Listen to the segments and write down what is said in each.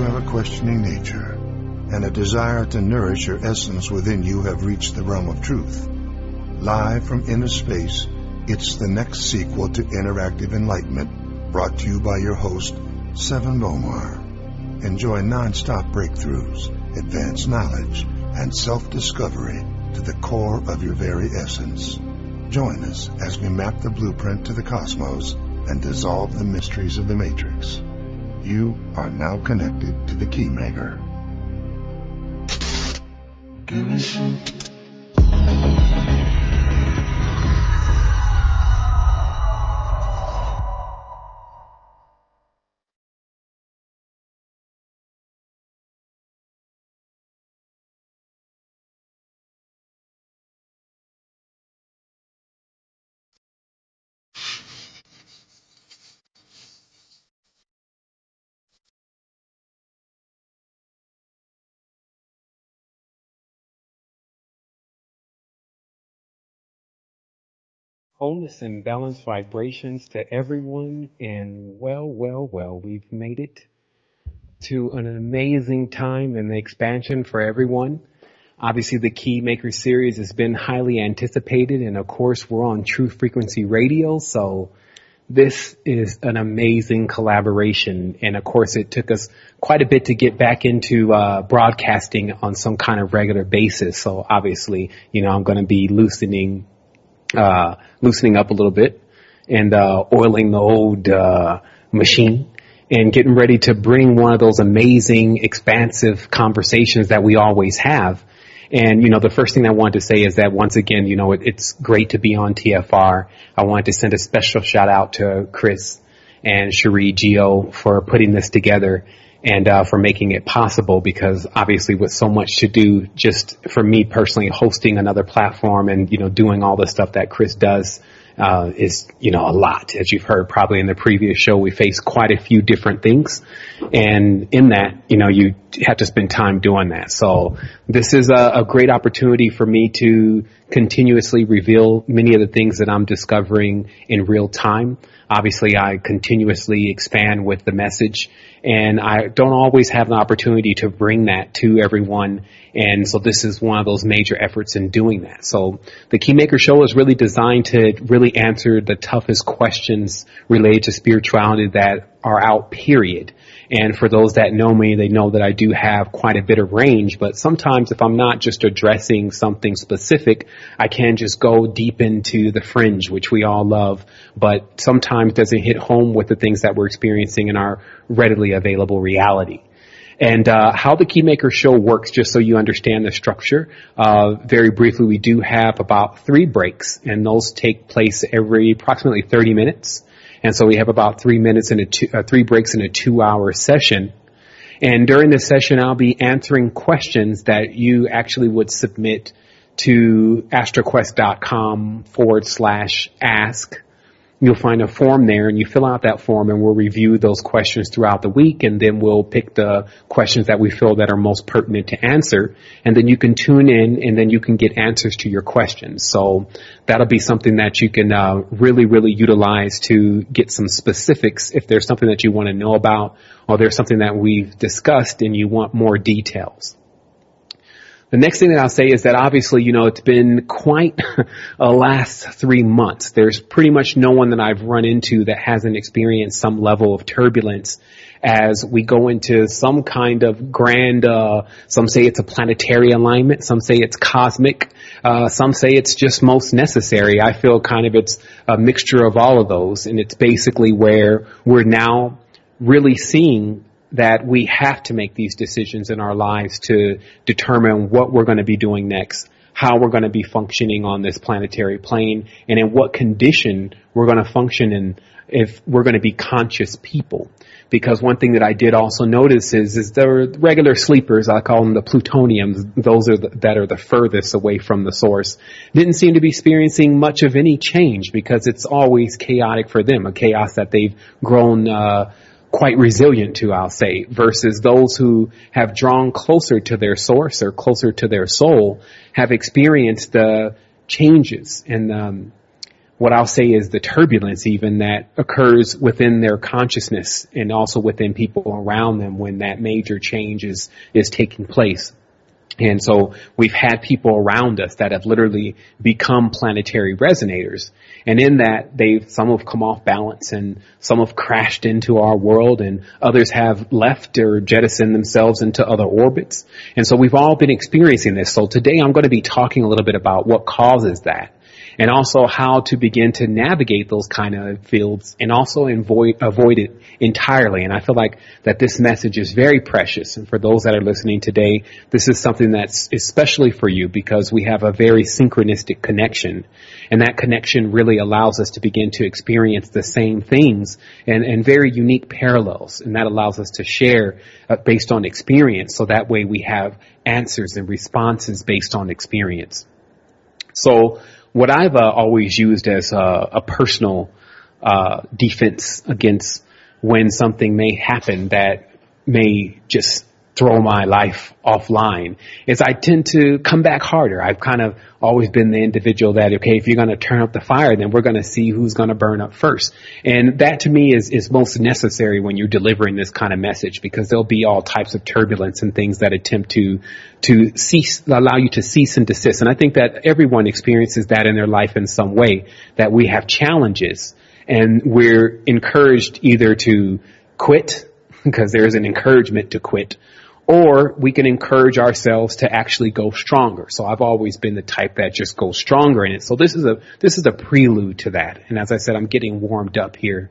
you have a questioning nature and a desire to nourish your essence within you have reached the realm of truth. Live from inner space, it's the next sequel to Interactive Enlightenment, brought to you by your host, Seven Bomar. Enjoy non-stop breakthroughs, advanced knowledge, and self-discovery to the core of your very essence. Join us as we map the blueprint to the cosmos and dissolve the mysteries of the Matrix. You are now connected to the Keymaker. Give me some. Wholeness and balanced vibrations to everyone, and well, we've made it to an amazing time in the expansion for everyone. Obviously, the Keymaker series has been highly anticipated, and of course, we're on True Frequency Radio, so this is an amazing collaboration. And of course, it took us quite a bit to get back into broadcasting on some kind of regular basis. So obviously, I'm going to be loosening up a little bit and oiling the old machine and getting ready to bring one of those amazing, expansive conversations that we always have. And, the first thing I wanted to say is that once again, it's great to be on TFR. I wanted to send a special shout out to Chris and Cherie Gio for putting this together and for making it possible, because obviously with so much to do, just for me personally, hosting another platform and, doing all the stuff that Chris does is, a lot. As you've heard probably in the previous show, we face quite a few different things. And in that, you have to spend time doing that. So this is a great opportunity for me to continuously reveal many of the things that I'm discovering in real time. Obviously, I continuously expand with the message, and I don't always have the opportunity to bring that to everyone. And so this is one of those major efforts in doing that. So the Keymaker show is really designed to really answer the toughest questions related to spirituality that are out, period. And for those that know me, they know that I do have quite a bit of range, but sometimes if I'm not just addressing something specific, I can just go deep into the fringe, which we all love, but sometimes doesn't hit home with the things that we're experiencing in our readily available reality. And how the Keymaker show works, just so you understand the structure, very briefly, we do have about 3 breaks, and those take place every approximately 30 minutes. And so we have about 3 minutes and 3 breaks in a 2-hour session. And during this session, I'll be answering questions that you actually would submit to astroquest.com/ask. You'll find a form there, and you fill out that form, and we'll review those questions throughout the week, and then we'll pick the questions that we feel that are most pertinent to answer, and then you can tune in, and then you can get answers to your questions. So that'll be something that you can really utilize to get some specifics if there's something that you want to know about, or there's something that we've discussed and you want more details. The next thing that I'll say is that obviously, it's been quite a last 3 months. There's pretty much no one that I've run into that hasn't experienced some level of turbulence as we go into some kind of grand, some say it's a planetary alignment, some say it's cosmic, some say it's just most necessary. I feel kind of it's a mixture of all of those, and it's basically where we're now really seeing that we have to make these decisions in our lives to determine what we're going to be doing next, how we're going to be functioning on this planetary plane, and in what condition we're going to function in if we're going to be conscious people. Because one thing that I did also notice is the regular sleepers, I call them the plutoniums, those are that are the furthest away from the source, didn't seem to be experiencing much of any change, because it's always chaotic for them, a chaos that they've grown quite resilient to, I'll say, versus those who have drawn closer to their source or closer to their soul have experienced the changes. And what I'll say is the turbulence even that occurs within their consciousness and also within people around them when that major change is taking place. And so we've had people around us that have literally become planetary resonators. And in that, some have come off balance and some have crashed into our world and others have left or jettisoned themselves into other orbits. And so we've all been experiencing this. So today I'm going to be talking a little bit about what causes that and also how to begin to navigate those kind of fields and also avoid it entirely. And I feel like that this message is very precious. And for those that are listening today, this is something that's especially for you because we have a very synchronistic connection. And that connection really allows us to begin to experience the same things and very unique parallels. And that allows us to share based on experience. So that way we have answers and responses based on experience. So what I've always used as a personal defense against when something may happen that may just throw my life offline is I tend to come back harder. I've kind of always been the individual that, okay, if you're going to turn up the fire, then we're going to see who's going to burn up first. And that to me is most necessary when you're delivering this kind of message, because there'll be all types of turbulence and things that attempt to allow you to cease and desist. And I think that everyone experiences that in their life in some way, that we have challenges and we're encouraged either to quit, because there is an encouragement to quit, or we can encourage ourselves to actually go stronger. So I've always been the type that just goes stronger in it. So this is a prelude to that. And as I said, I'm getting warmed up here.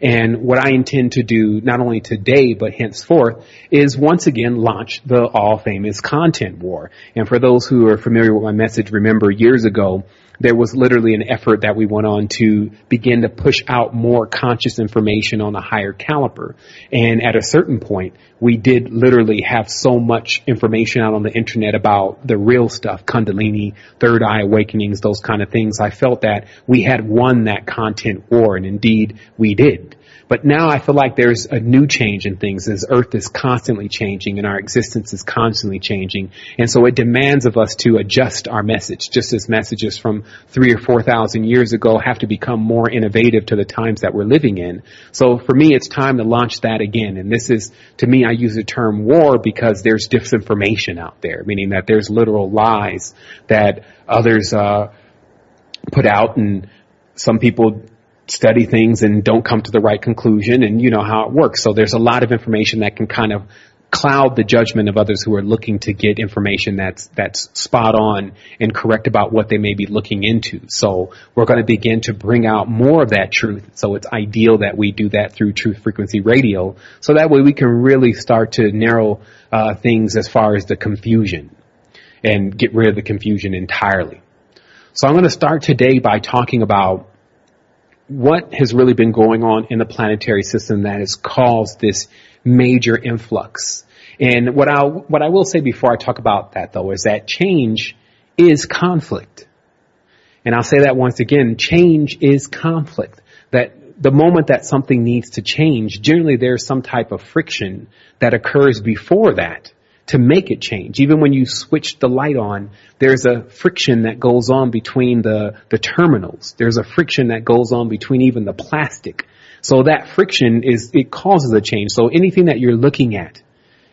And what I intend to do, not only today, but henceforth, is once again launch the all famous content war. And for those who are familiar with my message, remember years ago, there was literally an effort that we went on to begin to push out more conscious information on a higher caliber. And at a certain point, we did literally have so much information out on the internet about the real stuff, Kundalini, third eye awakenings, those kind of things. I felt that we had won that content war, and indeed we did. But now I feel like there's a new change in things as Earth is constantly changing and our existence is constantly changing. And so it demands of us to adjust our message, just as messages from 3,000 or 4,000 years ago have to become more innovative to the times that we're living in. So for me, it's time to launch that again. And this is, to me, I use the term war because there's disinformation out there, meaning that there's literal lies that others put out, and some people study things and don't come to the right conclusion, and you know how it works. So there's a lot of information that can kind of cloud the judgment of others who are looking to get information that's spot on and correct about what they may be looking into. So we're going to begin to bring out more of that truth. So it's ideal that we do that through Truth Frequency Radio, so that way we can really start to narrow things as far as the confusion and get rid of the confusion entirely. So I'm going to start today by talking about what has really been going on in the planetary system that has caused this major influx. And what I will say before I talk about that, though, is that change is conflict. And I'll say that once again, change is conflict. That the moment that something needs to change, generally there's some type of friction that occurs before that to make it change. Even when you switch the light on, there's a friction that goes on between the terminals. There's a friction that goes on between even the plastic. So that friction it causes a change. So anything that you're looking at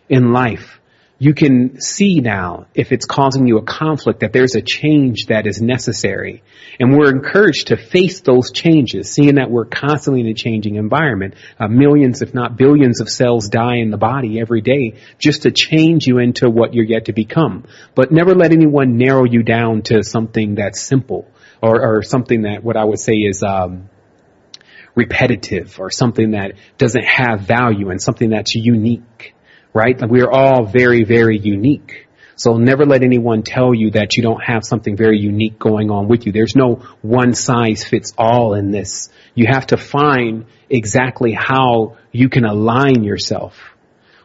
in life, you can see now if it's causing you a conflict, that there's a change that is necessary. And we're encouraged to face those changes, seeing that we're constantly in a changing environment. Millions, if not billions of cells die in the body every day just to change you into what you're yet to become. But never let anyone narrow you down to something that's simple or something that what I would say is repetitive, or something that doesn't have value and something that's unique. Right? We're all very, very unique. So never let anyone tell you that you don't have something very unique going on with you. There's no one size fits all in this. You have to find exactly how you can align yourself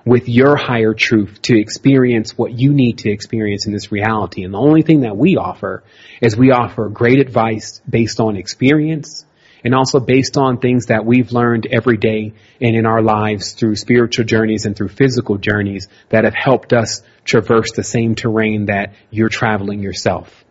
with your higher truth to experience what you need to experience in this reality. And the only thing that we offer is we offer great advice based on experience, and also based on things that we've learned every day and in our lives through spiritual journeys and through physical journeys that have helped us traverse the same terrain that you're traveling yourself.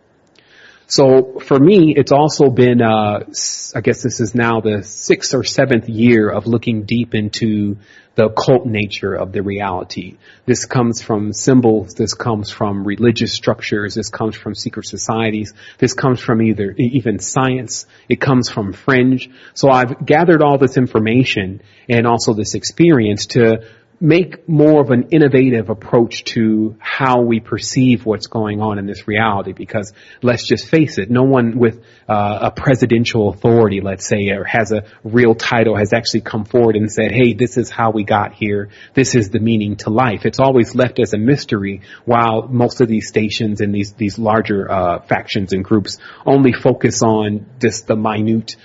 So for me, it's also been, I guess this is now the 6th or 7th year of looking deep into the occult nature of the reality. This comes from symbols. This comes from religious structures. This comes from secret societies. This comes from even science. It comes from fringe. So I've gathered all this information and also this experience to make more of an innovative approach to how we perceive what's going on in this reality, because let's just face it, no one with a presidential authority, let's say, or has a real title has actually come forward and said, hey, this is how we got here. This is the meaning to life. It's always left as a mystery, while most of these stations and these larger factions and groups only focus on just the minute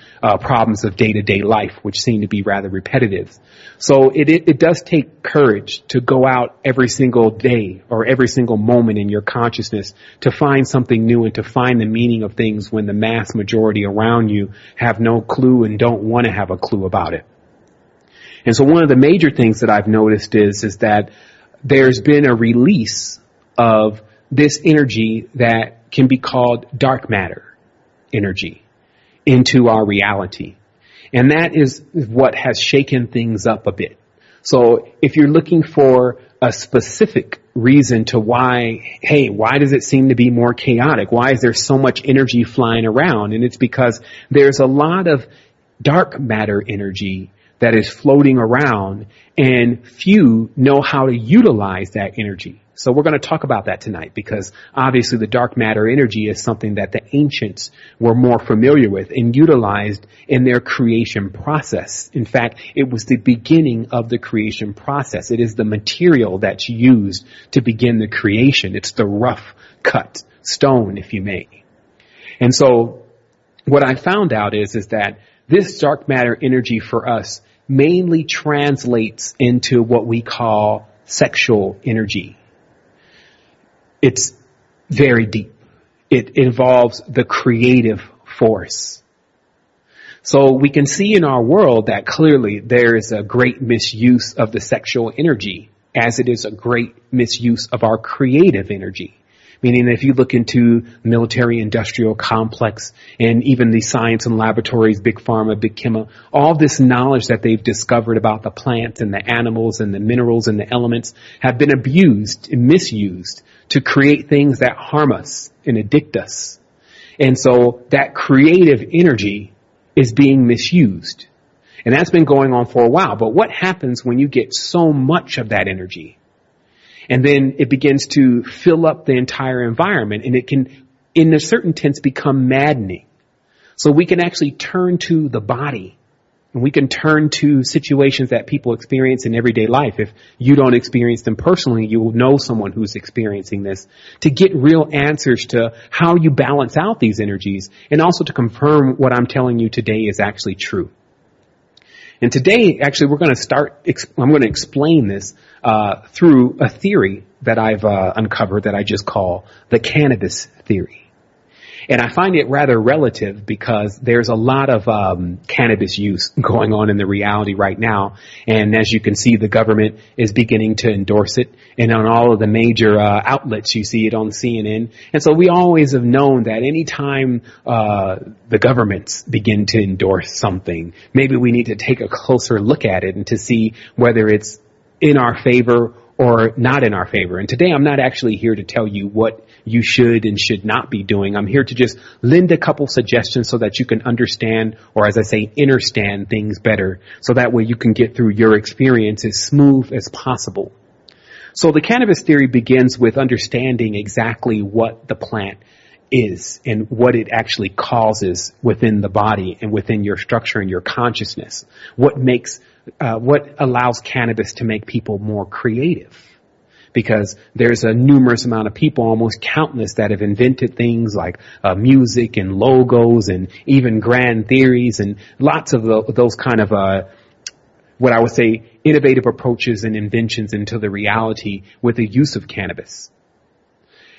problems of day-to-day life, which seem to be rather repetitive. So it does take courage to go out every single day or every single moment in your consciousness to find something new and to find the meaning of things when the mass majority around you have no clue and don't want to have a clue about it. And so one of the major things that I've noticed is that there's been a release of this energy that can be called dark matter energy into our reality. And that is what has shaken things up a bit. So if you're looking for a specific reason to why does it seem to be more chaotic? Why is there so much energy flying around? And it's because there's a lot of dark matter energy that is floating around, and few know how to utilize that energy. So we're going to talk about that tonight, because obviously the dark matter energy is something that the ancients were more familiar with and utilized in their creation process. In fact, it was the beginning of the creation process. It is the material that's used to begin the creation. It's the rough cut stone, if you may. And so what I found out is that this dark matter energy for us mainly translates into what we call sexual energy. It's very deep. It involves the creative force. So we can see in our world that clearly there is a great misuse of the sexual energy, as it is a great misuse of our creative energy. Meaning, if you look into military-industrial complex and even the science and laboratories, big pharma, big chemo, all this knowledge that they've discovered about the plants and the animals and the minerals and the elements have been abused and misused to create things that harm us and addict us. And so that creative energy is being misused. And that's been going on for a while. But what happens when you get so much of that energy? And then it begins to fill up the entire environment, and it can, in a certain sense, become maddening. So we can actually turn to the body, and we can turn to situations that people experience in everyday life. If you don't experience them personally, you will know someone who's experiencing this, to get real answers to how you balance out these energies, and also to confirm what I'm telling you today is actually true. And today, actually, I'm going to explain this through a theory that I've uncovered that I just call the cannabis theory. And I find it rather relative because there's a lot of cannabis use going on in the reality right now. And as you can see, the government is beginning to endorse it. And on all of the major outlets, you see it on CNN. And so we always have known that anytime the governments begin to endorse something, maybe we need to take a closer look at it and to see whether it's in our favor or not in our favor. And today I'm not actually here to tell you what you should and should not be doing. I'm here to just lend a couple suggestions so that you can understand, or as I say, understand things better, so that way you can get through your experience as smooth as possible. So the cannabis theory begins with understanding exactly what the plant is and what it actually causes within the body and within your structure and your consciousness. What allows cannabis to make people more creative. Because there's a numerous amount of people, almost countless, that have invented things like music and logos and even grand theories and lots of those kind of, what I would say, innovative approaches and inventions into the reality with the use of cannabis.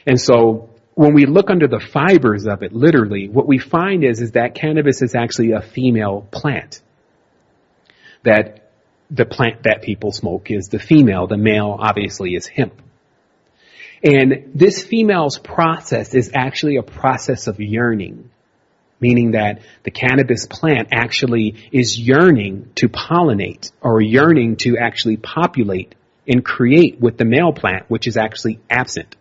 And so when we look under the fibers of it, literally, what we find is that cannabis is actually a female plant. That the plant that people smoke is the female. The male, obviously, is hemp. And this female's process is actually a process of yearning, meaning that the cannabis plant actually is yearning to pollinate or yearning to actually populate and create with the male plant, which is actually absent.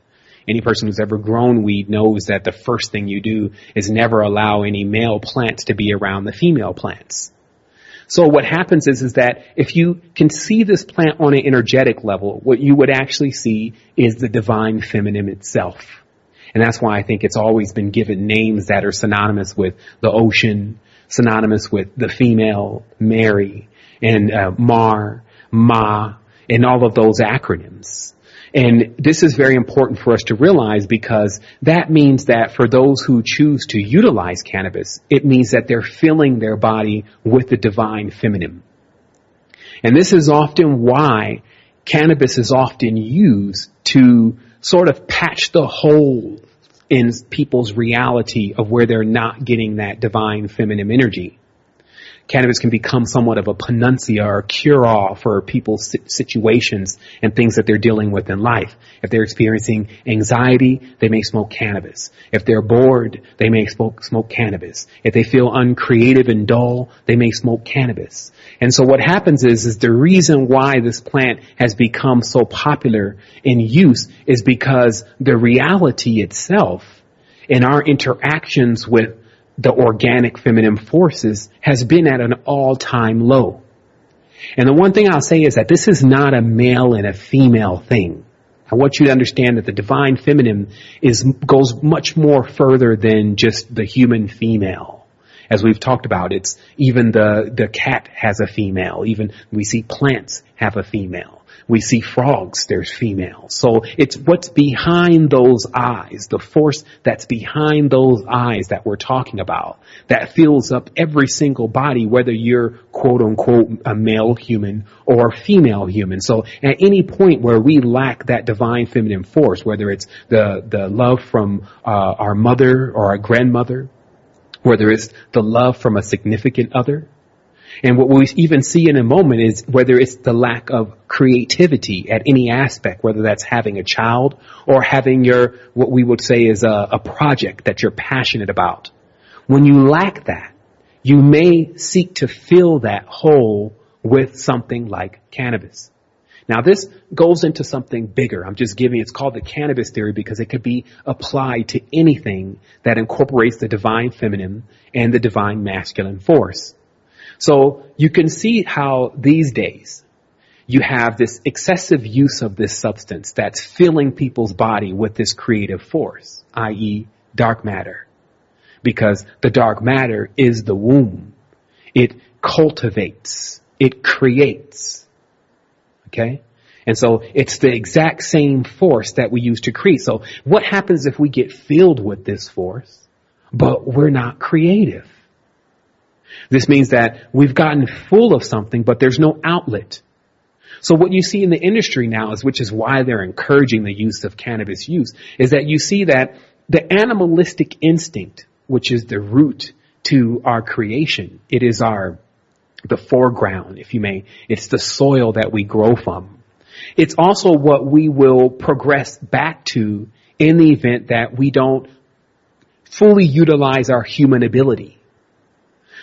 Any person who's ever grown weed knows that the first thing you do is never allow any male plants to be around the female plants. So what happens is that if you can see this plant on an energetic level, what you would actually see is the divine feminine itself. And that's why I think it's always been given names that are synonymous with the ocean, synonymous with the female, Mary, and Mar, Ma, and all of those acronyms. And this is very important for us to realize, because that means that for those who choose to utilize cannabis, it means that they're filling their body with the divine feminine. And this is often why cannabis is often used to sort of patch the hole in people's reality of where they're not getting that divine feminine energy. Cannabis can become somewhat of a panacea or cure-all for people's situations and things that they're dealing with in life. If they're experiencing anxiety, they may smoke cannabis. If they're bored, they may smoke cannabis. If they feel uncreative and dull, they may smoke cannabis. And so what happens is the reason why this plant has become so popular in use is because the reality itself and our interactions with the organic feminine forces has been at an all-time low. And the one thing I'll say is that this is not a male and a female thing. I want you to understand that the divine feminine goes much more further than just the human female. As we've talked about, it's even the cat has a female. Even we see plants have a female. We see frogs, there's females. So it's what's behind those eyes, the force that's behind those eyes that we're talking about, that fills up every single body, whether you're quote unquote a male human or a female human. So at any point where we lack that divine feminine force, whether it's the love from our mother or our grandmother, whether it's the love from a significant other, and what we even see in a moment is whether it's the lack of creativity at any aspect, whether that's having a child or having what we would say is a project that you're passionate about. When you lack that, you may seek to fill that hole with something like cannabis. Now this goes into something bigger. It's called the cannabis theory because it could be applied to anything that incorporates the divine feminine and the divine masculine force. So you can see how these days you have this excessive use of this substance that's filling people's body with this creative force, i.e. dark matter. Because the dark matter is the womb. It cultivates. It creates. Okay? And so it's the exact same force that we use to create. So what happens if we get filled with this force, but we're not creative? This means that we've gotten full of something, but there's no outlet. So what you see in the industry now which is why they're encouraging the use of cannabis use, is that you see that the animalistic instinct, which is the root to our creation, it is the foreground, if you may. It's the soil that we grow from. It's also what we will progress back to in the event that we don't fully utilize our human ability.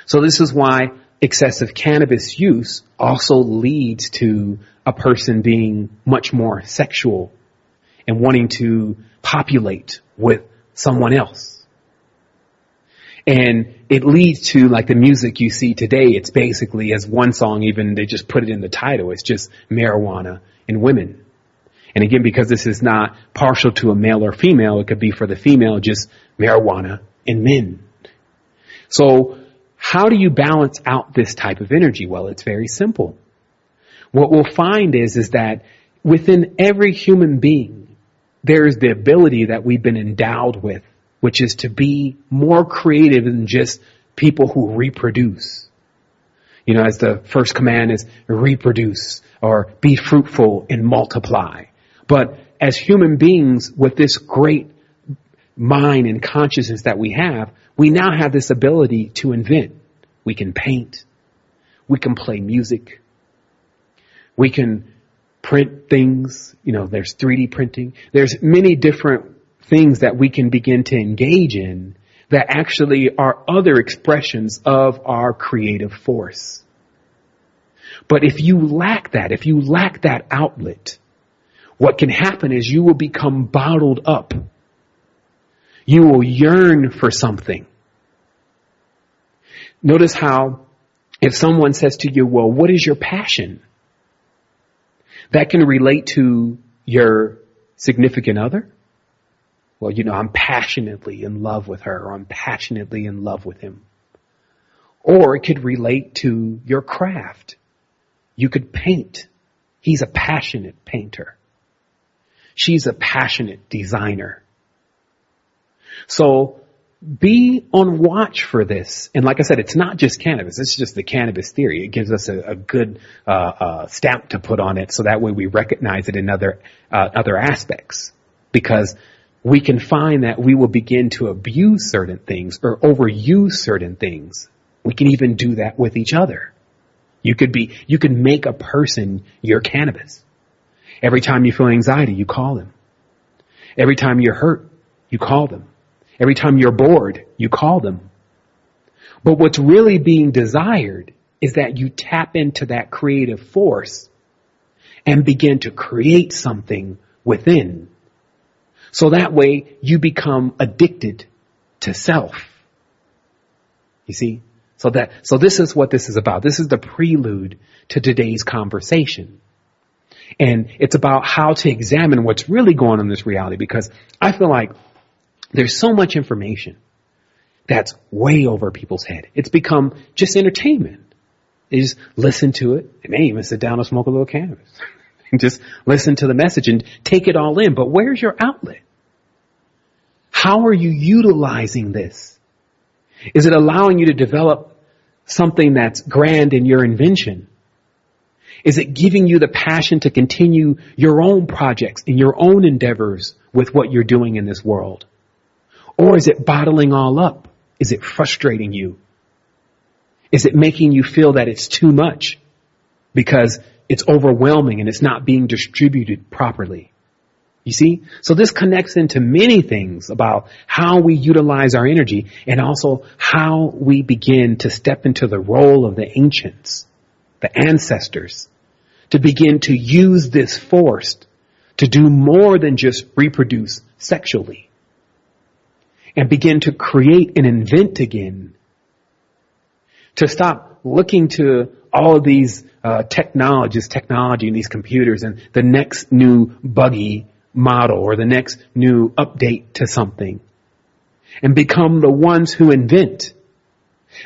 So this is why excessive cannabis use also leads to a person being much more sexual and wanting to populate with someone else. And it leads to, like the music you see today, it's basically, as one song even, they just put it in the title, it's just marijuana and women. And again, because this is not partial to a male or female, it could be for the female, just marijuana and men. So how do you balance out this type of energy? Well, it's very simple. What we'll find is that within every human being, there is the ability that we've been endowed with, which is to be more creative than just people who reproduce. You know, as the first command is reproduce or be fruitful and multiply. But as human beings with this great mind and consciousness that we now have this ability to invent. We can paint. We can play music. We can print things. There's 3D printing. There's many different things that we can begin to engage in that actually are other expressions of our creative force. But if you lack that outlet, what can happen is you will become bottled up. You will yearn for something. Notice how if someone says to you, well, what is your passion? That can relate to your significant other. Well, I'm passionately in love with her, or I'm passionately in love with him. Or it could relate to your craft. You could paint. He's a passionate painter. She's a passionate designer. So be on watch for this. And like I said, it's not just cannabis. It's just the cannabis theory. It gives us a good stamp to put on it, so that way we recognize it in other aspects. Because we can find that we will begin to abuse certain things or overuse certain things. We can even do that with each other. You can make a person your cannabis. Every time you feel anxiety, you call them. Every time you're hurt, you call them. Every time you're bored, you call them. But what's really being desired is that you tap into that creative force and begin to create something within. So that way you become addicted to self. You see? So this is what this is about. This is the prelude to today's conversation. And it's about how to examine what's really going on in this reality, because I feel like there's so much information that's way over people's head. It's become just entertainment. They just listen to it. They may even sit down and smoke a little cannabis and just listen to the message and take it all in. But where's your outlet? How are you utilizing this? Is it allowing you to develop something that's grand in your invention? Is it giving you the passion to continue your own projects and your own endeavors with what you're doing in this world? Or is it bottling all up? Is it frustrating you? Is it making you feel that it's too much because it's overwhelming and it's not being distributed properly? You see? So this connects into many things about how we utilize our energy, and also how we begin to step into the role of the ancients, the ancestors, to begin to use this force to do more than just reproduce sexually, and begin to create and invent again, to stop looking to all of these technology and these computers and the next new buggy model or the next new update to something, and become the ones who invent.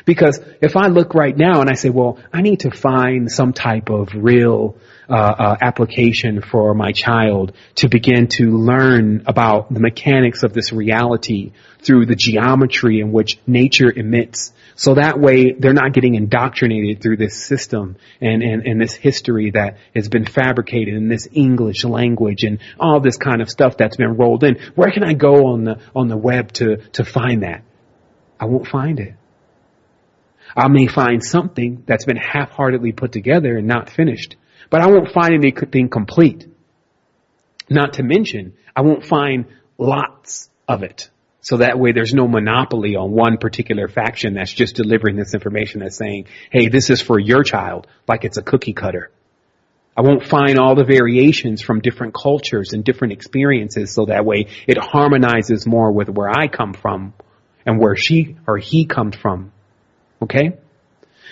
Because if I look right now and I say, well, I need to find some type of real application for my child to begin to learn about the mechanics of this reality through the geometry in which nature emits, so that way they're not getting indoctrinated through this system and this history that has been fabricated in this English language and all this kind of stuff that's been rolled in. Where can I go on the web to find that? I won't find it. I may find something that's been half-heartedly put together and not finished, but I won't find anything complete. Not to mention, I won't find lots of it. So that way there's no monopoly on one particular faction that's just delivering this information that's saying, hey, this is for your child, like it's a cookie cutter. I won't find all the variations from different cultures and different experiences, so that way it harmonizes more with where I come from and where she or he comes from. Okay?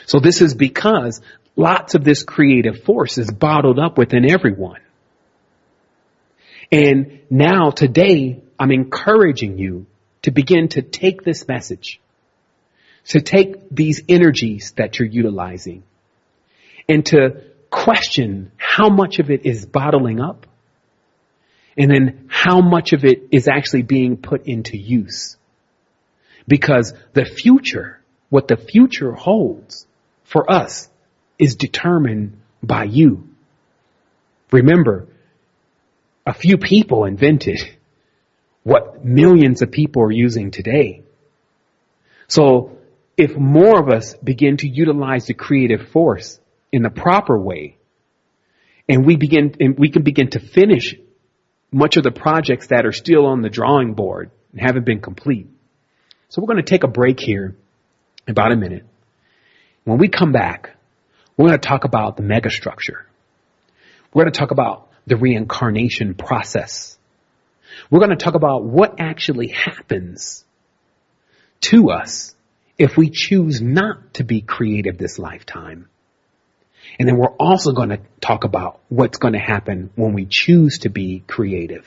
So this is because lots of this creative force is bottled up within everyone. And now today, I'm encouraging you to begin to take this message, to take these energies that you're utilizing, and to question how much of it is bottling up, and then how much of it is actually being put into use. Because the future, what the future holds for us, is determined by you. Remember, a few people invented what millions of people are using today. So if more of us begin to utilize the creative force in the proper way, And we can begin to finish much of the projects that are still on the drawing board and haven't been complete. So we're going to take a break here in about a minute. When we come back, we're going to talk about the megastructure. We're going to talk about the reincarnation process. We're going to talk about what actually happens to us if we choose not to be creative this lifetime. And then we're also going to talk about what's going to happen when we choose to be creative.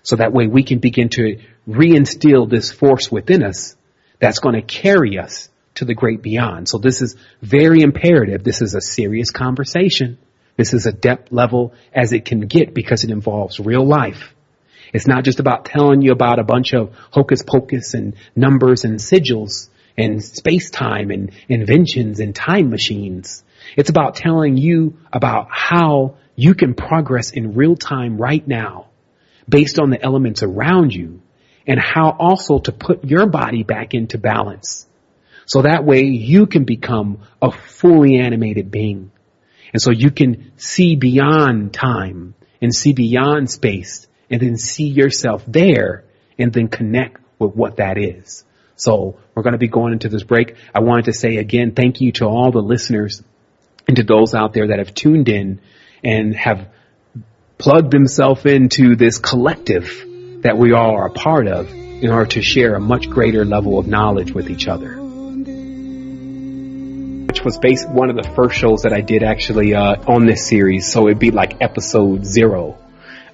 So that way we can begin to reinstill this force within us that's going to carry us to the great beyond. So this is very imperative. This is a serious conversation. This is a depth level as it can get because it involves real life. It's not just about telling you about a bunch of hocus pocus and numbers and sigils and space-time and inventions and time machines. It's about telling you about how you can progress in real time right now based on the elements around you and how also to put your body back into balance. So that way you can become a fully animated being. And so you can see beyond time and see beyond space and then see yourself there and then connect with what that is. So we're going to be going into this break. I wanted to say again, thank you to all the listeners and to those out there that have tuned in and have plugged themselves into this collective that we all are a part of in order to share a much greater level of knowledge with each other. Which was one of the first shows that I did actually on this series. So it'd be like episode 0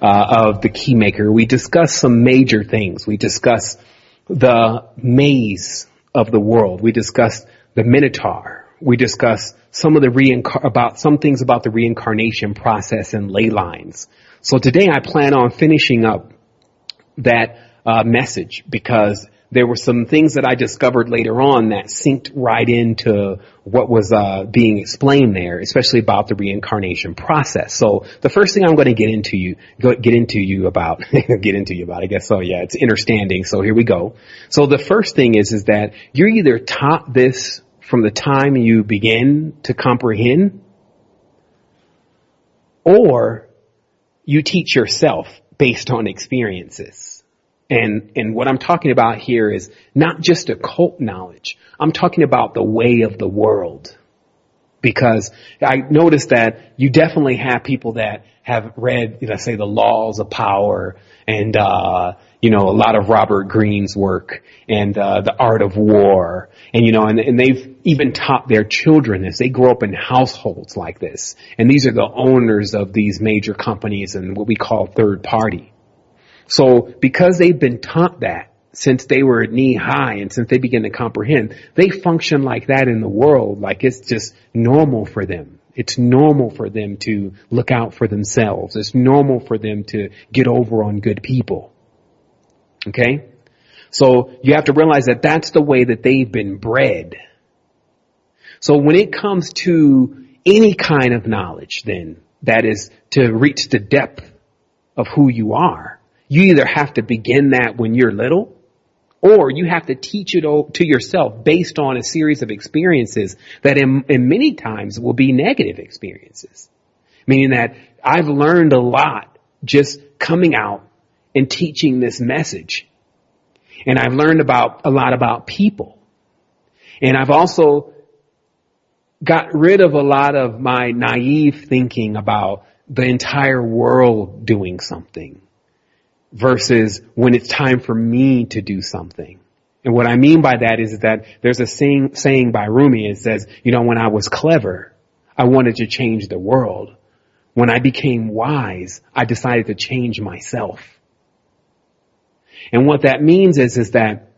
of the Keymaker. We discussed some major things. We discussed the maze of the world. We discussed the Minotaur. We discussed some of the some things about the reincarnation process and ley lines. So today I plan on finishing up that message because there were some things that I discovered later on that synced right into what was being explained there, especially about the reincarnation process. So the first thing I'm going to get into you about, I guess so. Yeah, it's understanding. So here we go. So the first thing is that you're either taught this from the time you begin to comprehend, or you teach yourself based on experiences. And what I'm talking about here is not just occult knowledge. I'm talking about the way of the world. Because I noticed that you definitely have people that have read, let's say, the Laws of Power and, a lot of Robert Greene's work and, The Art of War. And they've even taught their children this. They grow up in households like this. And these are the owners of these major companies and what we call third party. So because they've been taught that since they were knee high and since they begin to comprehend, they function like that in the world, like it's just normal for them. It's normal for them to look out for themselves. It's normal for them to get over on good people. Okay? So you have to realize that that's the way that they've been bred. So when it comes to any kind of knowledge, then, that is to reach the depth of who you are, you either have to begin that when you're little, or you have to teach it to yourself based on a series of experiences that in many times will be negative experiences. Meaning that I've learned a lot just coming out and teaching this message. And I've learned a lot about people. And I've also got rid of a lot of my naive thinking about the entire world doing something versus when it's time for me to do something. And what I mean by that is that there's a saying by Rumi. It says, when I was clever, I wanted to change the world. When I became wise, I decided to change myself. And what that means is that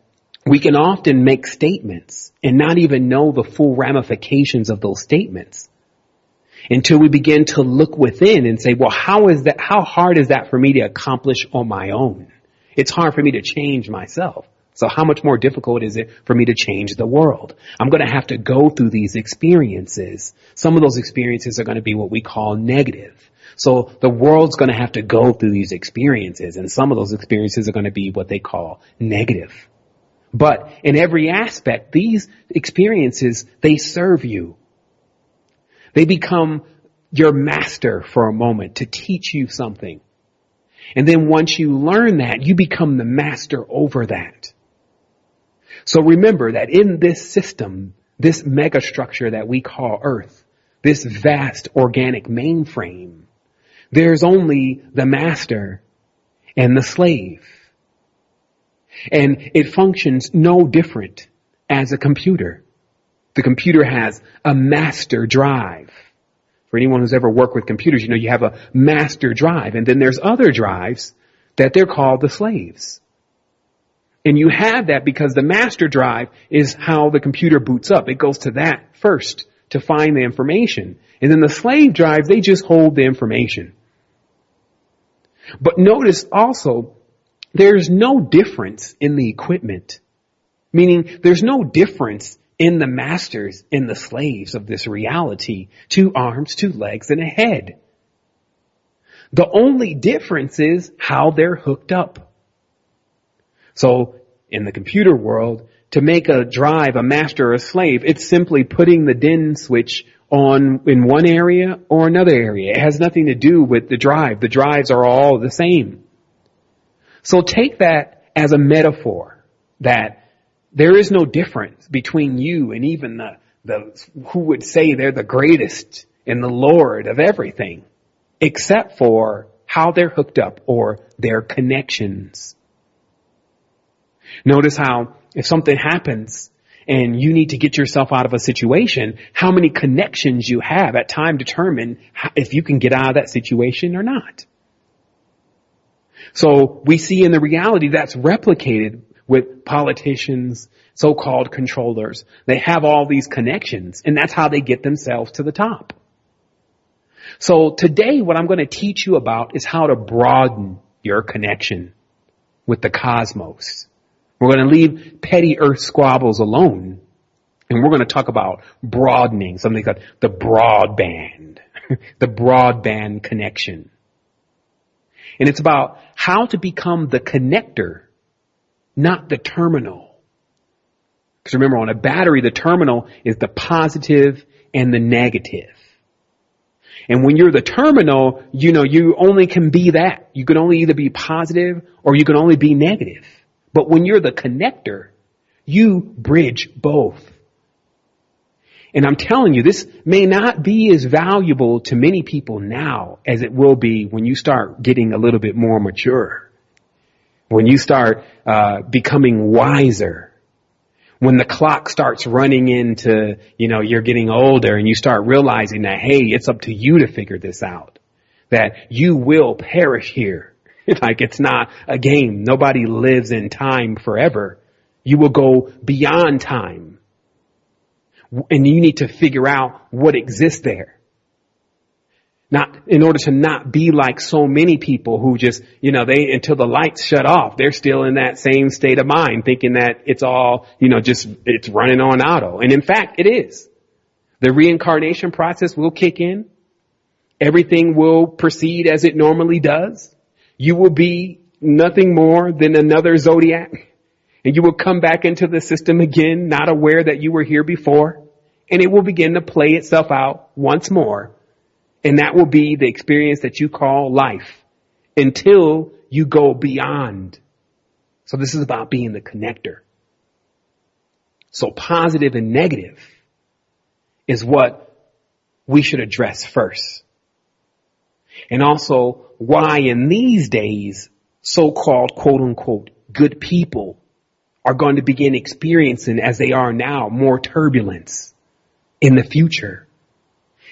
we can often make statements and not even know the full ramifications of those statements until we begin to look within and say, well, how hard is that for me to accomplish on my own? It's hard for me to change myself. So how much more difficult is it for me to change the world? I'm going to have to go through these experiences. Some of those experiences are going to be what we call negative. So the world's going to have to go through these experiences, and some of those experiences are going to be what they call negative. But in every aspect, these experiences, they serve you. They become your master for a moment to teach you something. And then once you learn that, you become the master over that. So remember that in this system, this megastructure that we call Earth, this vast organic mainframe, there's only the master and the slave. And it functions no different as a computer. The computer has a master drive. For anyone who's ever worked with computers, you know you have a master drive. And then there's other drives that they're called the slaves. And you have that because the master drive is how the computer boots up. It goes to that first to find the information. And then the slave drives, they just hold the information. But notice also, there's no difference in the equipment. Meaning there's no difference in the masters and the slaves of this reality. 2 arms, 2 legs, and a head. The only difference is how they're hooked up. So in the computer world, to make a drive a master or a slave, it's simply putting the DIN switch on in one area or another area. It has nothing to do with the drive. The drives are all the same. So take that as a metaphor that there is no difference between you and even the who would say they're the greatest and the Lord of everything, except for how they're hooked up or their connections. Notice how if something happens and you need to get yourself out of a situation, how many connections you have at time determine if you can get out of that situation or not. So we see in the reality that's replicated with politicians, so-called controllers. They have all these connections, and that's how they get themselves to the top. So today what I'm going to teach you about is how to broaden your connection with the cosmos. We're going to leave petty earth squabbles alone, and we're going to talk about broadening, something called the broadband, the broadband connection. And it's about how to become the connector, not the terminal. Because remember, on a battery, the terminal is the positive and the negative. And when you're the terminal, you know, you only can be that. You can only either be positive or you can only be negative. But when you're the connector, you bridge both. And I'm telling you, this may not be as valuable to many people now as it will be when you start getting a little bit more mature. When you start becoming wiser. When the clock starts running into, you know, you're getting older and you start realizing that, hey, it's up to you to figure this out. That you will perish here. Like it's not a game. Nobody lives in time forever. You will go beyond time. And you need to figure out what exists there. Not in order to not be like so many people who just, you know, they, until the lights shut off, they're still in that same state of mind, thinking that it's all, you know, just, it's running on auto. And in fact, it is. The reincarnation process will kick in. Everything will proceed as it normally does. You will be nothing more than another zodiac. And you will come back into the system again, not aware that you were here before. And it will begin to play itself out once more. And that will be the experience that you call life until you go beyond. So this is about being the connector. So positive and negative is what we should address first. And also why in these days, so-called quote unquote good people are going to begin experiencing, as they are now, more turbulence in the future.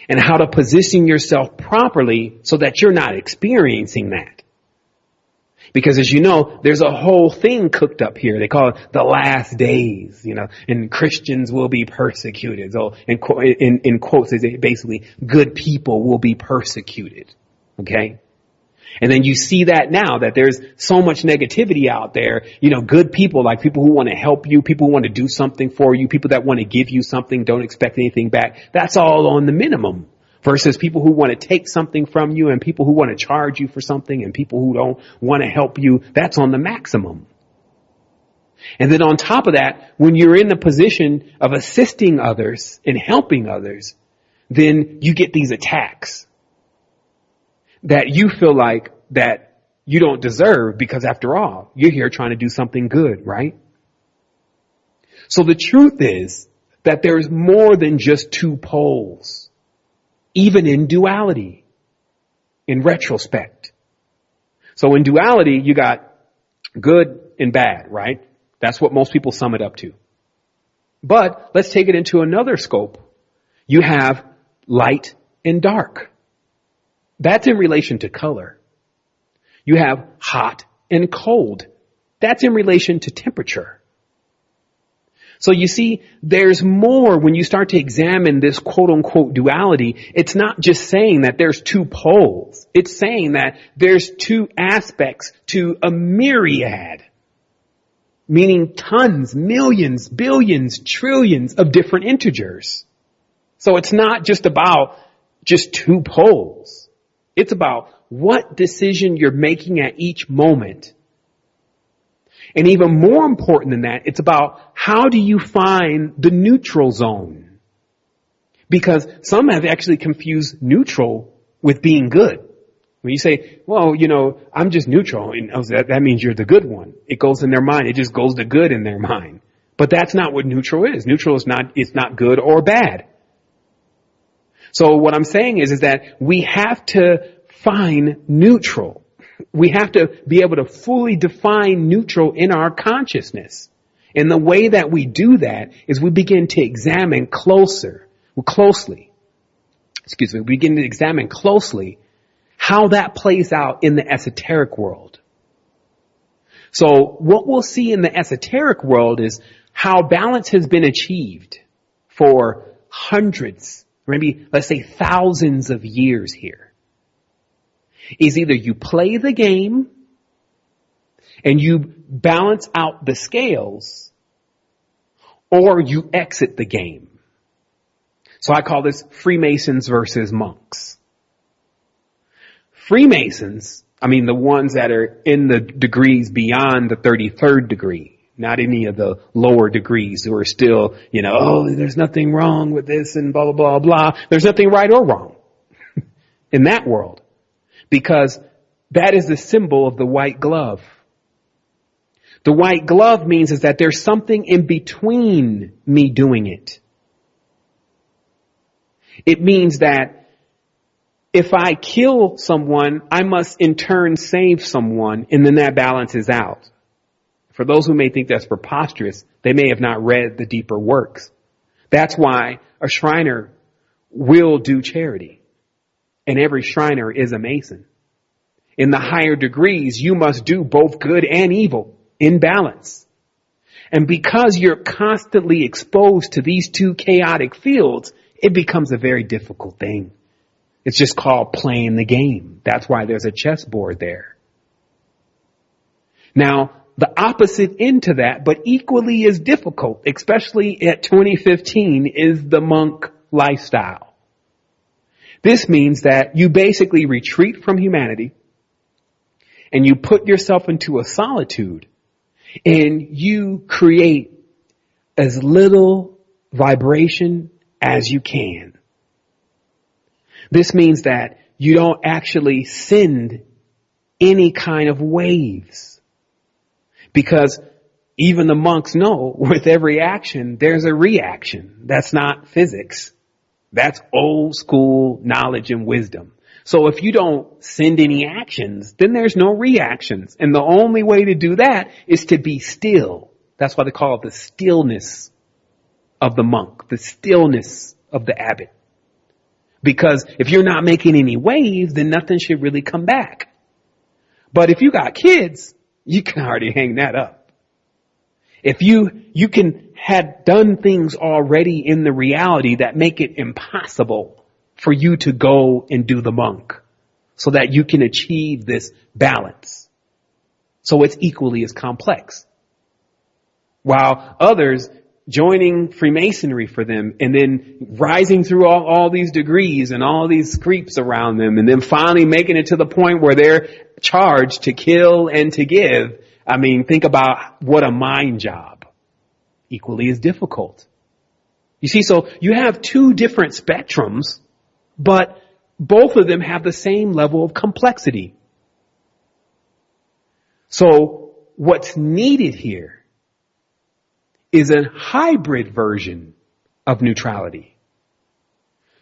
And how to position yourself properly so that you're not experiencing that. Because as you know, there's a whole thing cooked up here. They call it the last days, you know, and Christians will be persecuted. So in quotes, they say basically good people will be persecuted. Okay. And then you see that now that there's so much negativity out there, you know, good people, like people who want to help you, people who want to do something for you, people that want to give you something, don't expect anything back. That's all on the minimum versus people who want to take something from you and people who want to charge you for something and people who don't want to help you. That's on the maximum. And then on top of that, when you're in the position of assisting others and helping others, then you get these attacks. that you feel like that you don't deserve, because after all, you're here trying to do something good, right? So the truth is that there's more than just two poles, even in duality, in retrospect. So in duality, you got good and bad, right? That's what most people sum it up to. But let's take it into another scope. You have light and dark. That's in relation to color. You have hot and cold. That's in relation to temperature. So you see, there's more when you start to examine this quote unquote duality. It's not just saying that there's two poles. It's saying that there's two aspects to a myriad, meaning tons, millions, billions, trillions of different integers. So it's not just about just two poles. It's about what decision you're making at each moment. And even more important than that, it's about how do you find the neutral zone? Because some have actually confused neutral with being good. When you say, well, I'm just neutral, and that means you're the good one. It goes in their mind. It just goes to good in their mind. But that's not what neutral is. Neutral is not good or bad. So what I'm saying is that we have to find neutral. We have to be able to fully define neutral in our consciousness. And the way that we do that is we begin to examine closely how that plays out in the esoteric world. So what we'll see in the esoteric world is how balance has been achieved for hundreds, maybe let's say thousands of years here. Is either you play the game and you balance out the scales, or you exit the game. So I call this Freemasons versus monks. Freemasons, the ones that are in the degrees beyond the 33rd degree, not any of the lower degrees who are still, there's nothing wrong with this and blah, blah, blah, blah. There's nothing right or wrong in that world. Because that is the symbol of the white glove. The white glove means is that there's something in between me doing it. It means that if I kill someone, I must in turn save someone, and then that balances out. For those who may think that's preposterous, they may have not read the deeper works. That's why a Shriner will do charity. And every Shriner is a Mason. In the higher degrees, you must do both good and evil in balance. And because you're constantly exposed to these two chaotic fields, it becomes a very difficult thing. It's just called playing the game. That's why there's a chessboard there. Now, the opposite end to that, but equally as difficult, especially at 2015, is the monk lifestyle. This means that you basically retreat from humanity and you put yourself into a solitude and you create as little vibration as you can. This means that you don't actually send any kind of waves, because even the monks know with every action, there's a reaction. That's not physics. That's old school knowledge and wisdom. So if you don't send any actions, then there's no reactions. And the only way to do that is to be still. That's why they call it the stillness of the monk, the stillness of the abbot. Because if you're not making any waves, then nothing should really come back. But if you got kids, you can already hang that up. If you can had done things already in the reality that make it impossible for you to go and do the monk, so that you can achieve this balance. So it's equally as complex. While others joining Freemasonry for them and then rising through all these degrees and all these creeps around them and then finally making it to the point where they're charged to kill and to give. Think about what a mind job. Equally as difficult. You see, so you have two different spectrums, but both of them have the same level of complexity. So what's needed here is a hybrid version of neutrality.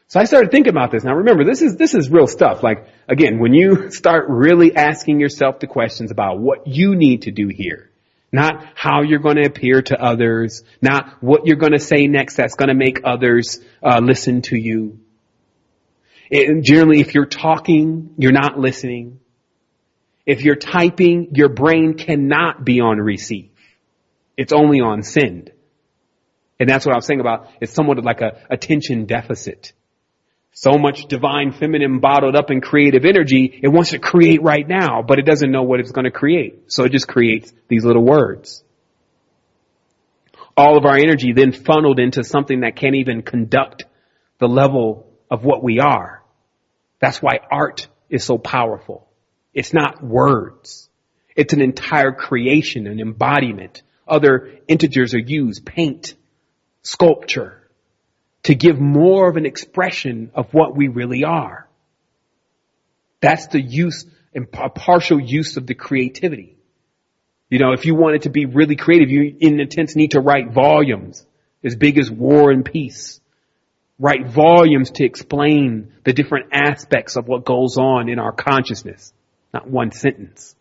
So I started thinking about this. Now remember, this is real stuff. Like, again, when you start really asking yourself the questions about what you need to do here, not how you're going to appear to others, not what you're going to say next that's going to make others listen to you. And generally, if you're talking, you're not listening. If you're typing, your brain cannot be on receive. It's only on send. And that's what I was saying about it's somewhat like a attention deficit. So much divine feminine bottled up in creative energy, it wants to create right now, but it doesn't know what it's going to create. So it just creates these little words. All of our energy then funneled into something that can't even conduct the level of what we are. That's why art is so powerful. It's not words. It's an entire creation, an embodiment. Other integers are used, paint, sculpture, to give more of an expression of what we really are. That's the use and a partial use of the creativity. You know, if you wanted to be really creative, you in a sense need to write volumes as big as War and Peace. Write volumes to explain the different aspects of what goes on in our consciousness, not one sentence.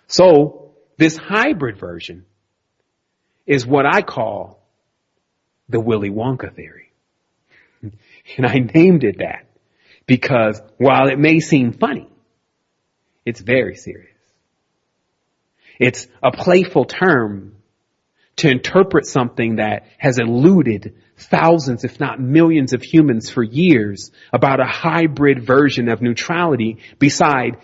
So this hybrid version is what I call the Willy Wonka theory. And I named it that because while it may seem funny, it's very serious. It's a playful term to interpret something that has eluded thousands, if not millions of humans for years about a hybrid version of neutrality beside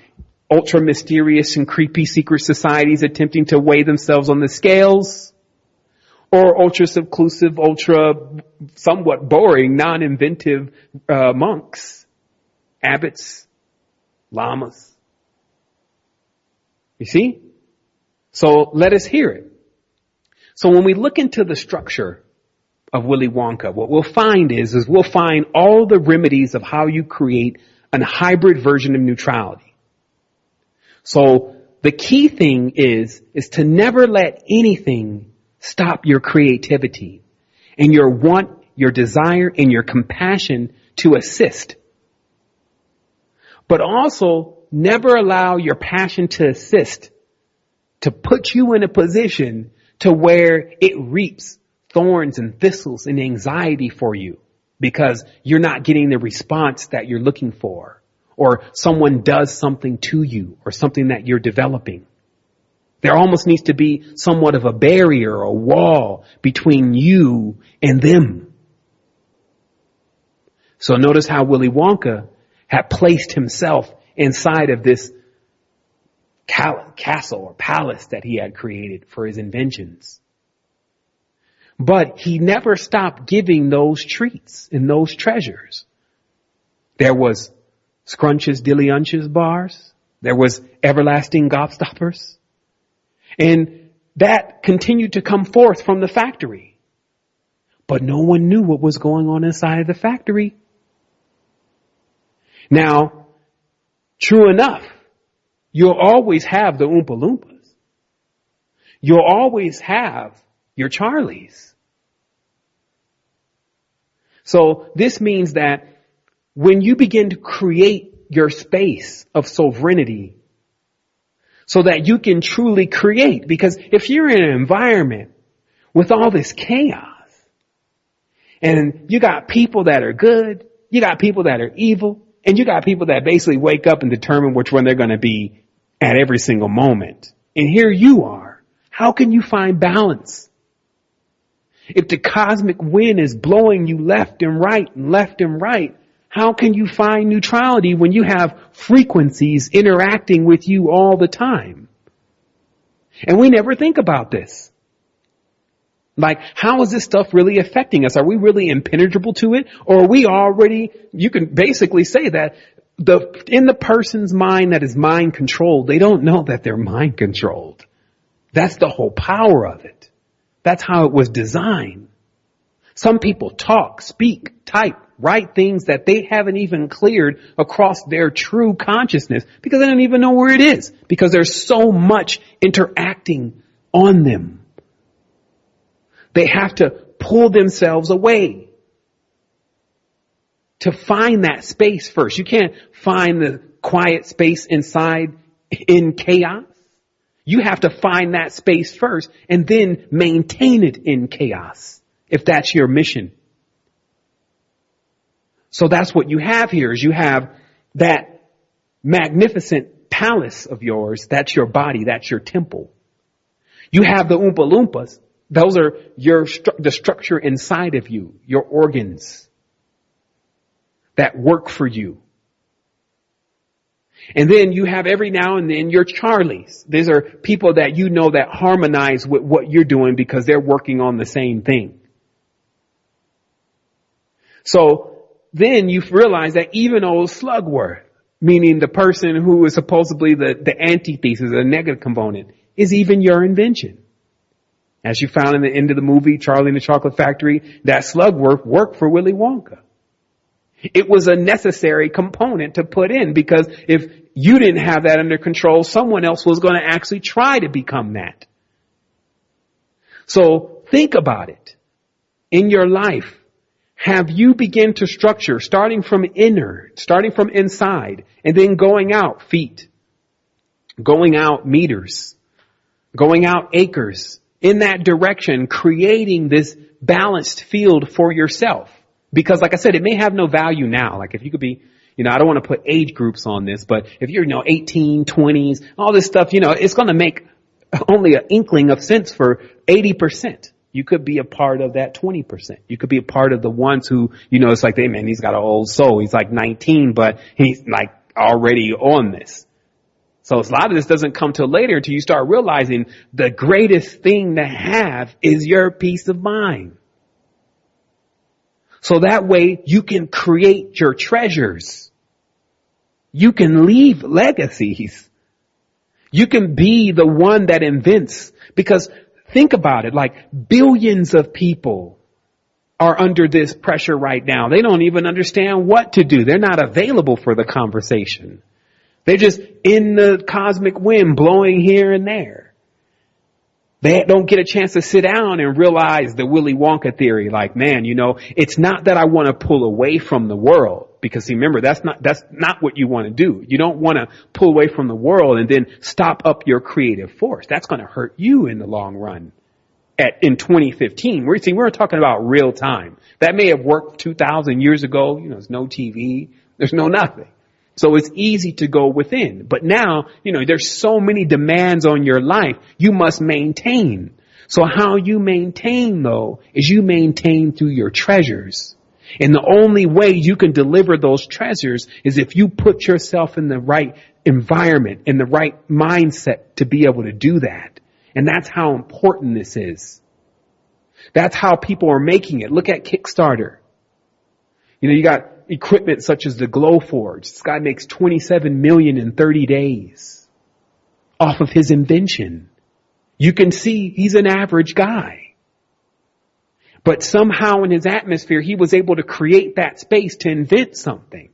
ultra mysterious and creepy secret societies attempting to weigh themselves on the scales, or ultra seclusive, ultra somewhat boring, non-inventive monks, abbots, lamas. You see? So let us hear it. So when we look into the structure of Willy Wonka, what we'll find is we'll find all the remedies of how you create a hybrid version of neutrality. So the key thing is to never let anything stop your creativity and your want, your desire, and your compassion to assist. But also never allow your passion to assist to put you in a position to where it reaps thorns and thistles and anxiety for you because you're not getting the response that you're looking for, or someone does something to you or something that you're developing. There almost needs to be somewhat of a barrier or a wall between you and them. So notice how Willy Wonka had placed himself inside of this castle or palace that he had created for his inventions. But he never stopped giving those treats and those treasures. There was Scrunches Dillyunches bars. There was Everlasting Gobstoppers. And that continued to come forth from the factory. But no one knew what was going on inside of the factory. Now, true enough, you'll always have the Oompa Loompas. You'll always have your Charlies. So this means that when you begin to create your space of sovereignty so that you can truly create, because if you're in an environment with all this chaos and you got people that are good, you got people that are evil, and you got people that basically wake up and determine which one they're going to be at every single moment. And here you are. How can you find balance? If the cosmic wind is blowing you left and right, how can you find neutrality when you have frequencies interacting with you all the time? And we never think about this. Like, how is this stuff really affecting us? Are we really impenetrable to it? Or are we already, you can basically say that in the person's mind that is mind controlled, they don't know that they're mind controlled. That's the whole power of it. That's how it was designed. Some people talk, speak, type, write things that they haven't even cleared across their true consciousness because they don't even know where it is, because there's so much interacting on them. They have to pull themselves away to find that space first. You can't find the quiet space inside in chaos. You have to find that space first and then maintain it in chaos, if that's your mission. So that's what you have here, is you have that magnificent palace of yours. That's your body. That's your temple. You have the Oompa Loompas. Those are the structure inside of you, your organs that work for you. And then you have every now and then your Charlies. These are people that you know that harmonize with what you're doing because they're working on the same thing. So then you realize that even old Slugworth, meaning the person who is supposedly the antithesis, the negative component, is even your invention. As you found in the end of the movie, Charlie and the Chocolate Factory, that Slugworth worked for Willy Wonka. It was a necessary component to put in, because if you didn't have that under control, someone else was going to actually try to become that. So think about it. In your life, have you begin to structure starting from inside, and then going out feet, going out meters, going out acres, in that direction, creating this balanced field for yourself? Because like I said, it may have no value now. Like if you could be, I don't want to put age groups on this, but if you're, 18, 20s, all this stuff, it's going to make only an inkling of sense for 80%. You could be a part of that 20%. You could be a part of the ones who, it's like, hey man, he's got an old soul. He's like 19, but he's like already on this. So a lot of this doesn't come till later, until you start realizing the greatest thing to have is your peace of mind. So that way you can create your treasures. You can leave legacies. You can be the one that invents. Because think about it, like billions of people are under this pressure right now. They don't even understand what to do. They're not available for the conversation. They're just in the cosmic wind blowing here and there. They don't get a chance to sit down and realize the Willy Wonka theory. Like, man, it's not that I want to pull away from the world, because see, remember, that's not what you want to do. You don't want to pull away from the world and then stop up your creative force. That's going to hurt you in the long run. In 2015, we're talking about real time. That may have worked 2,000 years ago. There's no TV. There's no nothing. So it's easy to go within. But now, there's so many demands on your life. You must maintain. So how you maintain, though, is you maintain through your treasures. And the only way you can deliver those treasures is if you put yourself in the right environment, in the right mindset to be able to do that. And that's how important this is. That's how people are making it. Look at Kickstarter. You got equipment such as the Glowforge. This guy makes $27 million in 30 days off of his invention. You can see he's an average guy. But somehow in his atmosphere, he was able to create that space to invent something.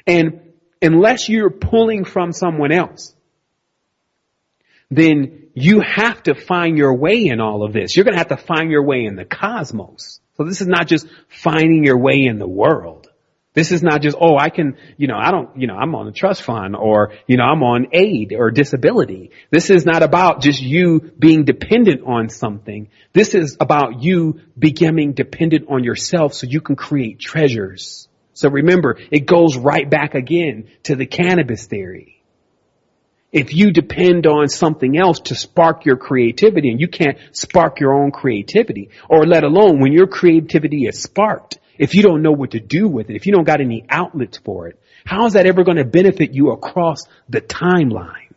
And unless you're pulling from someone else, then you have to find your way in all of this. You're going to have to find your way in the cosmos. So this is not just finding your way in the world. This is not just, I can, I'm on a trust fund, or, I'm on aid or disability. This is not about just you being dependent on something. This is about you becoming dependent on yourself so you can create treasures. So remember, it goes right back again to the cannabis theory. If you depend on something else to spark your creativity, and you can't spark your own creativity, or let alone when your creativity is sparked, if you don't know what to do with it, if you don't got any outlets for it, how is that ever going to benefit you across the timeline?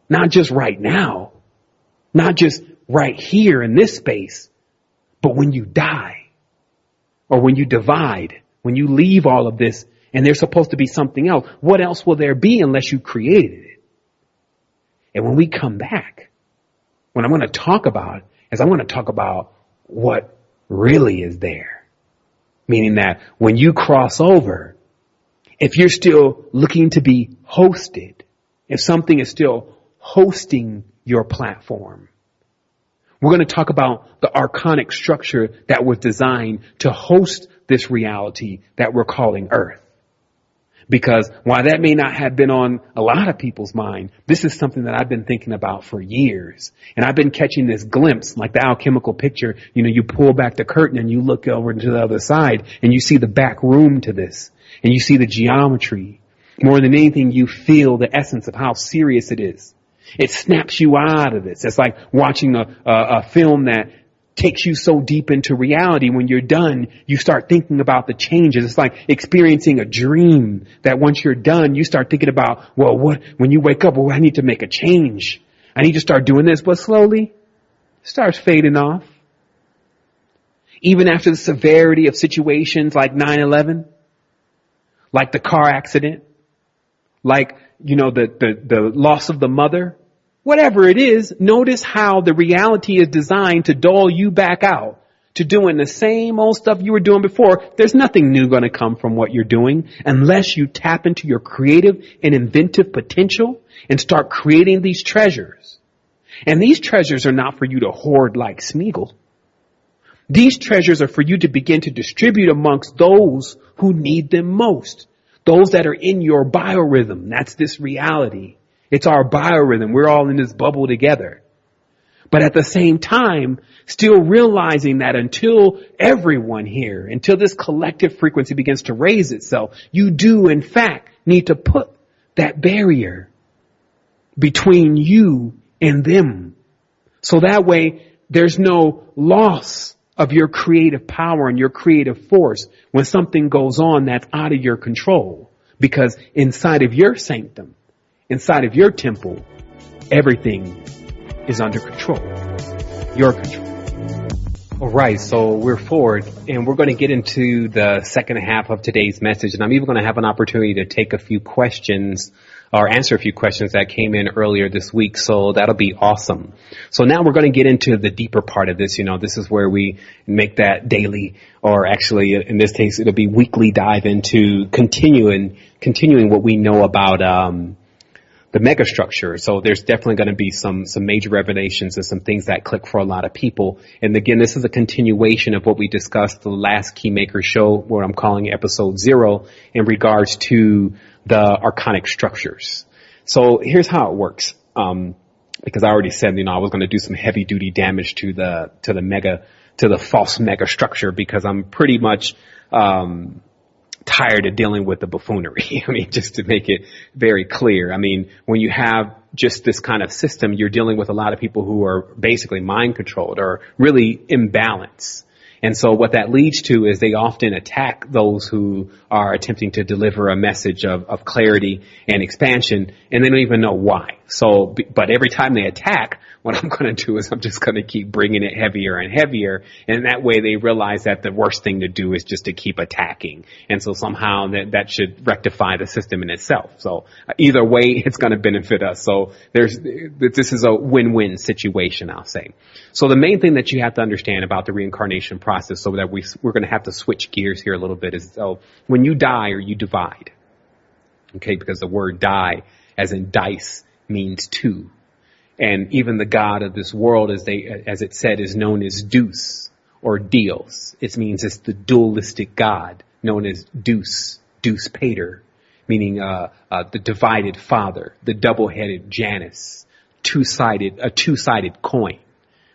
Not just right now, not just right here in this space, but when you die, or when you divide, when you leave all of this, and there's supposed to be something else. What else will there be unless you created it? And when we come back, what I'm going to talk about is I'm going to talk about what really is there. Meaning that when you cross over, if you're still looking to be hosted, if something is still hosting your platform, we're going to talk about the archonic structure that was designed to host this reality that we're calling Earth. Because while that may not have been on a lot of people's mind, this is something that I've been thinking about for years. And I've been catching this glimpse, like the alchemical picture. You know, you pull back the curtain and you look over to the other side and you see the back room to this. And you see the geometry. More than anything, you feel the essence of how serious it is. It snaps you out of this. It's like watching a film that takes you so deep into reality. When you're done, you start thinking about the changes. It's like experiencing a dream that once you're done, you start thinking about, well, when you wake up, well, I need to make a change. I need to start doing this, but slowly it starts fading off. Even after the severity of situations like 9/11, like the car accident, like, you know, the loss of the mother, whatever it is, notice how the reality is designed to dull you back out to doing the same old stuff you were doing before. There's nothing new going to come from what you're doing unless you tap into your creative and inventive potential and start creating these treasures. And these treasures are not for you to hoard like Smeagol. These treasures are for you to begin to distribute amongst those who need them most. Those that are in your biorhythm. That's this reality. It's our biorhythm. We're all in this bubble together. But at the same time, still realizing that until everyone here, until this collective frequency begins to raise itself, you do, in fact, need to put that barrier between you and them. So that way, there's no loss of your creative power and your creative force when something goes on that's out of your control. Because inside of your sanctum, inside of your temple, everything is under control. Your control. All right, so we're forward and we're going to get into the second half of today's message. And I'm even going to have an opportunity to take a few questions or answer a few questions that came in earlier this week. So that'll be awesome. So now we're going to get into the deeper part of this. You know, this is where we make that daily, or actually in this case, it'll be weekly dive into continuing what we know about, the megastructure. So there's definitely going to be some major revelations and some things that click for a lot of people. And again, this is a continuation of what we discussed the last Keymaker show, what I'm calling episode 0, in regards to the archonic structures. So here's how it works. Because I already said, you know, I was going to do some heavy duty damage to the false mega structure, because I'm pretty much, tired of dealing with the buffoonery. I mean, just to make it very clear. I mean, when you have just this kind of system, you're dealing with a lot of people who are basically mind controlled or really imbalanced. And so what that leads to is they often attack those who are attempting to deliver a message of clarity and expansion, and they don't even know why. So, but every time they attack, what I'm going to do is I'm just going to keep bringing it heavier and heavier. And that way they realize that the worst thing to do is just to keep attacking. And so somehow that should rectify the system in itself. So either way, it's going to benefit us. So this is a win-win situation, I'll say. So the main thing that you have to understand about the reincarnation process, so that we're going to have to switch gears here a little bit, is so when you die or you divide, okay, because the word die, as in dice, means two. And even the God of this world, as it said, is known as Deus or Dios. It means it's the dualistic God known as Deus Pater, meaning the divided father, the double-headed Janus, a two-sided coin,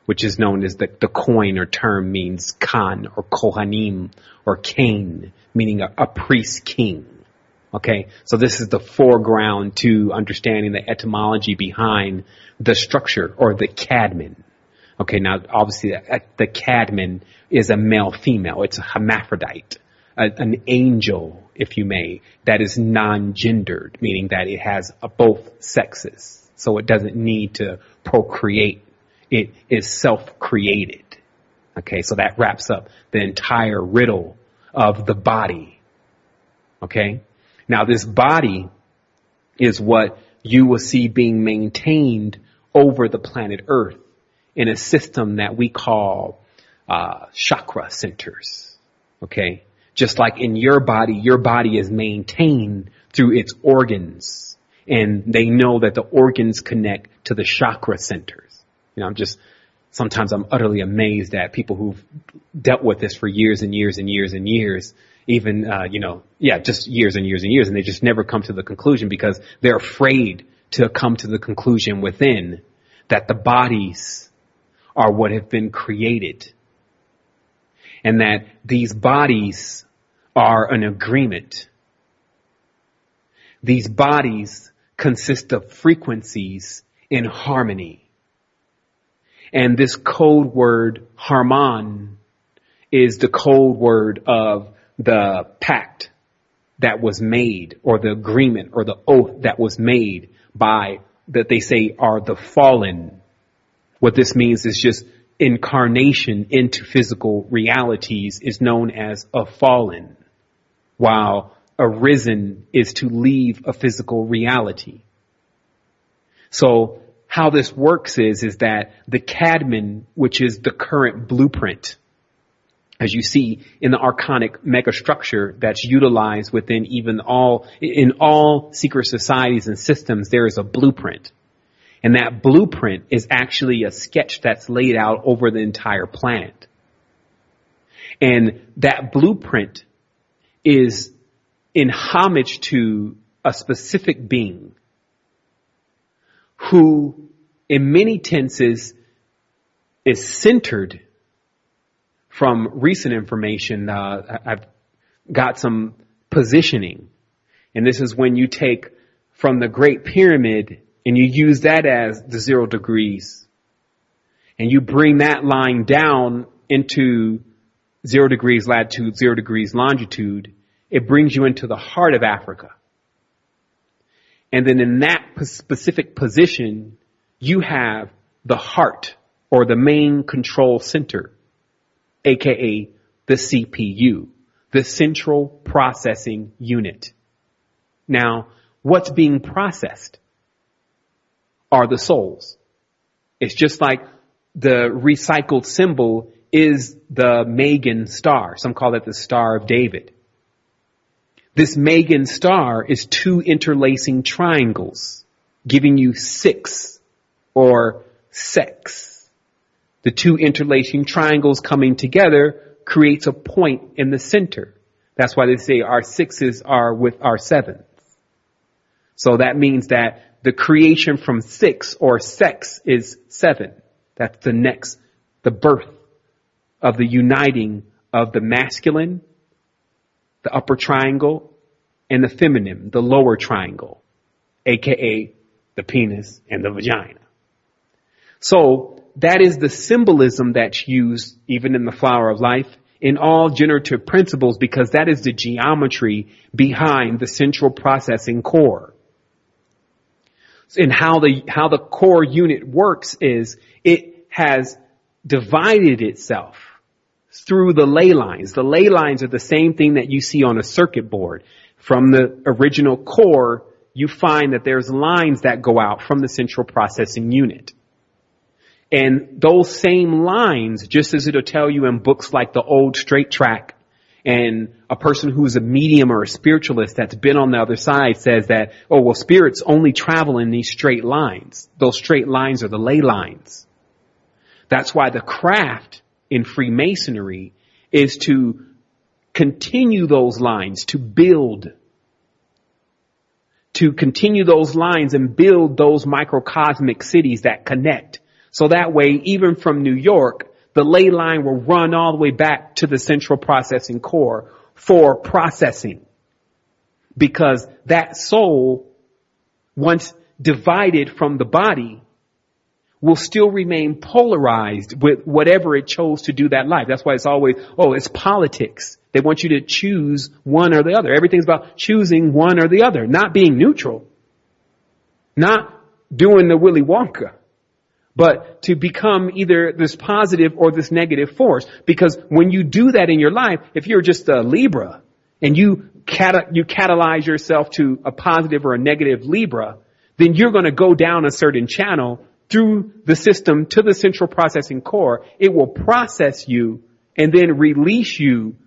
which is known as the coin or term means Khan or Kohanim or Cain, meaning a priest king. Okay, so this is the foreground to understanding the etymology behind the structure, or the cadman. Okay, now obviously the cadman is a male-female. It's a hermaphrodite, an angel, if you may, that is non-gendered, meaning that it has both sexes. So it doesn't need to procreate. It is self-created. Okay, so that wraps up the entire riddle of the body. Okay? Now, this body is what you will see being maintained over the planet Earth in a system that we call chakra centers. Okay? Just like in your body is maintained through its organs. And they know that the organs connect to the chakra centers. Sometimes I'm utterly amazed at people who've dealt with this for years and years and years and years. Even, just years and years and years. And they just never come to the conclusion because they're afraid to come to the conclusion within that the bodies are what have been created. And that these bodies are an agreement. These bodies consist of frequencies in harmony. And this code word, harmon, is the code word of the pact that was made, or the agreement or the oath that was made by, that they say are the fallen. What this means is just incarnation into physical realities is known as a fallen, while a risen is to leave a physical reality. So how this works is that the Cadman, which is the current blueprint, as you see in the Archonic megastructure that's utilized within in all secret societies and systems, there is a blueprint. And that blueprint is actually a sketch that's laid out over the entire planet. And that blueprint is in homage to a specific being who, in many tenses, is centered. From recent information, I've got some positioning. And this is when you take from the Great Pyramid and you use that as the 0 degrees. And you bring that line down into 0 degrees latitude, 0 degrees longitude. It brings you into the heart of Africa. And then in that specific position, you have the heart, or the main control center, aka the CPU, the Central Processing Unit. Now, what's being processed are the souls. It's just like the recycled symbol is the Megan star. Some call it the Star of David. This Megan star is 2 interlacing triangles, giving you 6 or sex. The 2 interlacing triangles coming together creates a point in the center. That's why they say our 6s are with our 7s. So that means that the creation from 6 or sex is 7. That's the birth of the uniting of the masculine, the upper triangle, and the feminine, the lower triangle, aka the penis and the vagina. So that is the symbolism that's used even in the flower of life in all generative principles, because that is the geometry behind the central processing core. And how the core unit works is it has divided itself through the ley lines. The ley lines are the same thing that you see on a circuit board. From the original core, you find that there's lines that go out from the central processing unit. And those same lines, just as it'll tell you in books like The Old Straight Track, and a person who's a medium or a spiritualist that's been on the other side says that, oh, well, spirits only travel in these straight lines. Those straight lines are the ley lines. That's why the craft in Freemasonry is to continue those lines, to continue those lines and build those microcosmic cities that connect. So that way, even from New York, the ley line will run all the way back to the central processing core for processing. Because that soul, once divided from the body, will still remain polarized with whatever it chose to do that life. That's why it's always, it's politics. They want you to choose one or the other. Everything's about choosing one or the other, not being neutral, not doing the Willy Wonka, but to become either this positive or this negative force. Because when you do that in your life, if you're just a Libra and you catalyze yourself to a positive or a negative Libra, then you're going to go down a certain channel through the system to the central processing core. It will process you and then release you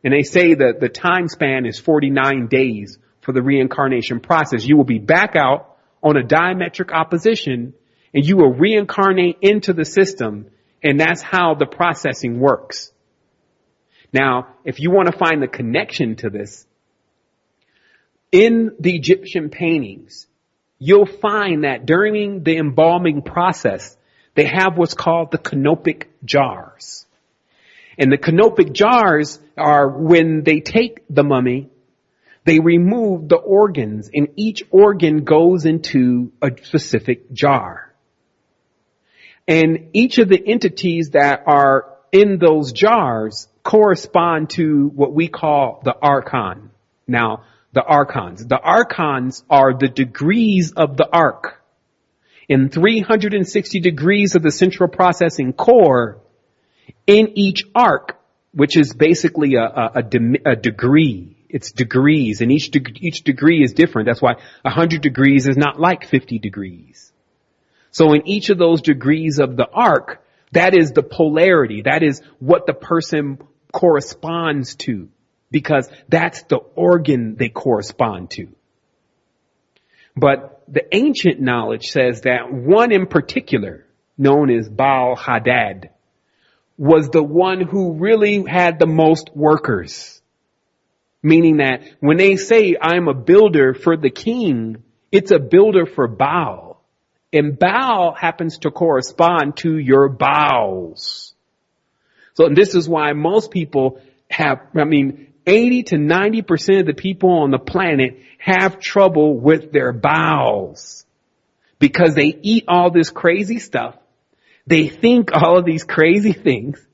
And they say that the time span is 49 days for the reincarnation process. You will be back out on a diametric opposition and you will reincarnate into the system. And that's how the processing works. Now, if you want to find the connection to this, in the Egyptian paintings, you'll find that during the embalming process, they have what's called the canopic jars. And the canopic jars are when they take the mummy, they remove the organs, and each organ goes into a specific jar. And each of the entities that are in those jars correspond to what we call the archon. Now, the archons are the degrees of the arc. In 360 degrees of the central processing core, in each arc, which is basically a degree. It's degrees, and each degree is different. That's why 100 degrees is not like 50 degrees. So in each of those degrees of the arc, that is the polarity. That is what the person corresponds to, because that's the organ they correspond to. But the ancient knowledge says that one in particular, known as Baal Hadad, was the one who really had the most workers. Meaning that when they say, I'm a builder for the king, it's a builder for Baal. And Baal happens to correspond to your bowels. So this is why most people have, 80 to 90% of the people on the planet have trouble with their bowels. Because they eat all this crazy stuff. They think all of these crazy things.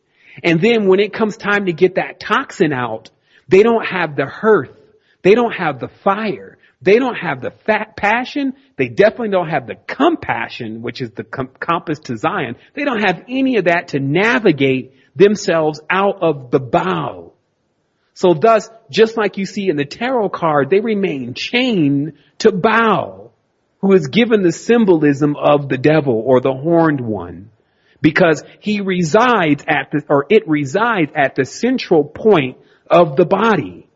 And then when it comes time to get that toxin out, they don't have the hearth. They don't have the fire. They don't have the passion. They definitely don't have the compassion, which is the compass to Zion. They don't have any of that to navigate themselves out of the bow. So thus, just like you see in the tarot card, they remain chained to Baal, who is given the symbolism of the devil or the horned one, because he resides it resides at the central point of the body.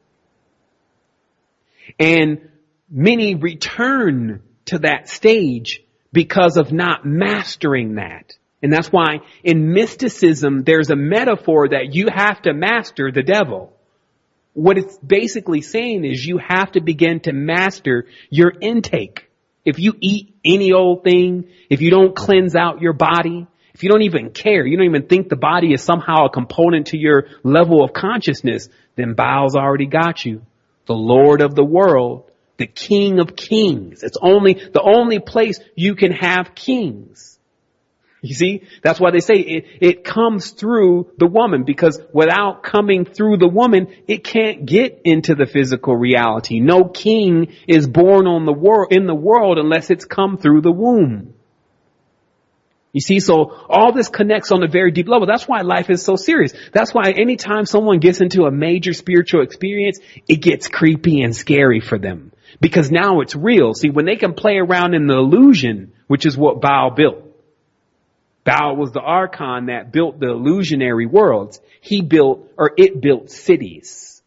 And many return to that stage because of not mastering that. And that's why in mysticism, there's a metaphor that you have to master the devil. What it's basically saying is you have to begin to master your intake. If you eat any old thing, if you don't cleanse out your body, if you don't even care, you don't even think the body is somehow a component to your level of consciousness, then Baal's already got you. The Lord of the world, the King of kings. It's the only place you can have kings. You see, that's why they say it comes through the woman, because without coming through the woman, it can't get into the physical reality. No king is born in the world unless it's come through the womb. You see, so all this connects on a very deep level. That's why life is so serious. That's why anytime someone gets into a major spiritual experience, it gets creepy and scary for them, because now it's real. See, when they can play around in the illusion, which is what Baal built. Baal was the archon that built the illusionary worlds. It built cities.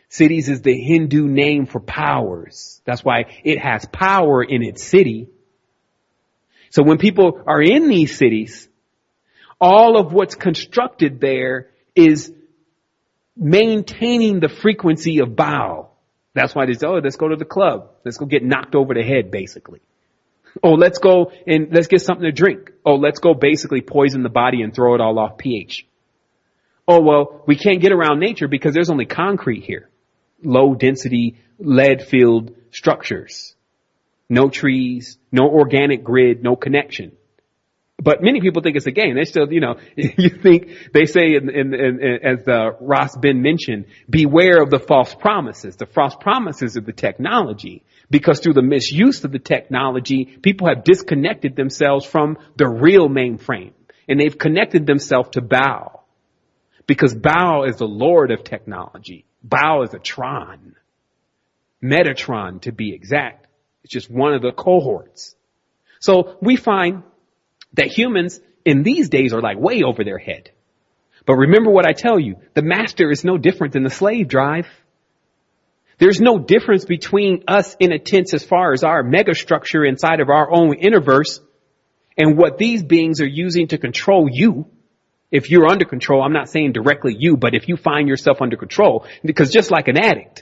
Cities is the Hindu name for powers. That's why it has power in its city. So when people are in these cities, all of what's constructed there is maintaining the frequency of Baal. That's why they say, let's go to the club. Let's go get knocked over the head, basically. Oh, let's go and let's get something to drink. Oh, let's go basically poison the body and throw it all off pH. Oh, well, we can't get around nature because there's only concrete here. Low density, lead filled structures. No trees, no organic grid, no connection. But many people think it's a game. They still, you think, they say as Ross Ben mentioned, beware of the false promises. The false promises of the technology. Because through the misuse of the technology, people have disconnected themselves from the real mainframe. And they've connected themselves to Baal. Because Baal is the Lord of technology. Baal is a Tron. Metatron, to be exact. It's just one of the cohorts. So we find that humans in these days are like way over their head. But remember what I tell you, the master is no different than the slave drive. There's no difference between us in a sense as far as our mega structure inside of our own innerverse and what these beings are using to control you. If you're under control, I'm not saying directly you, but if you find yourself under control, because just like an addict,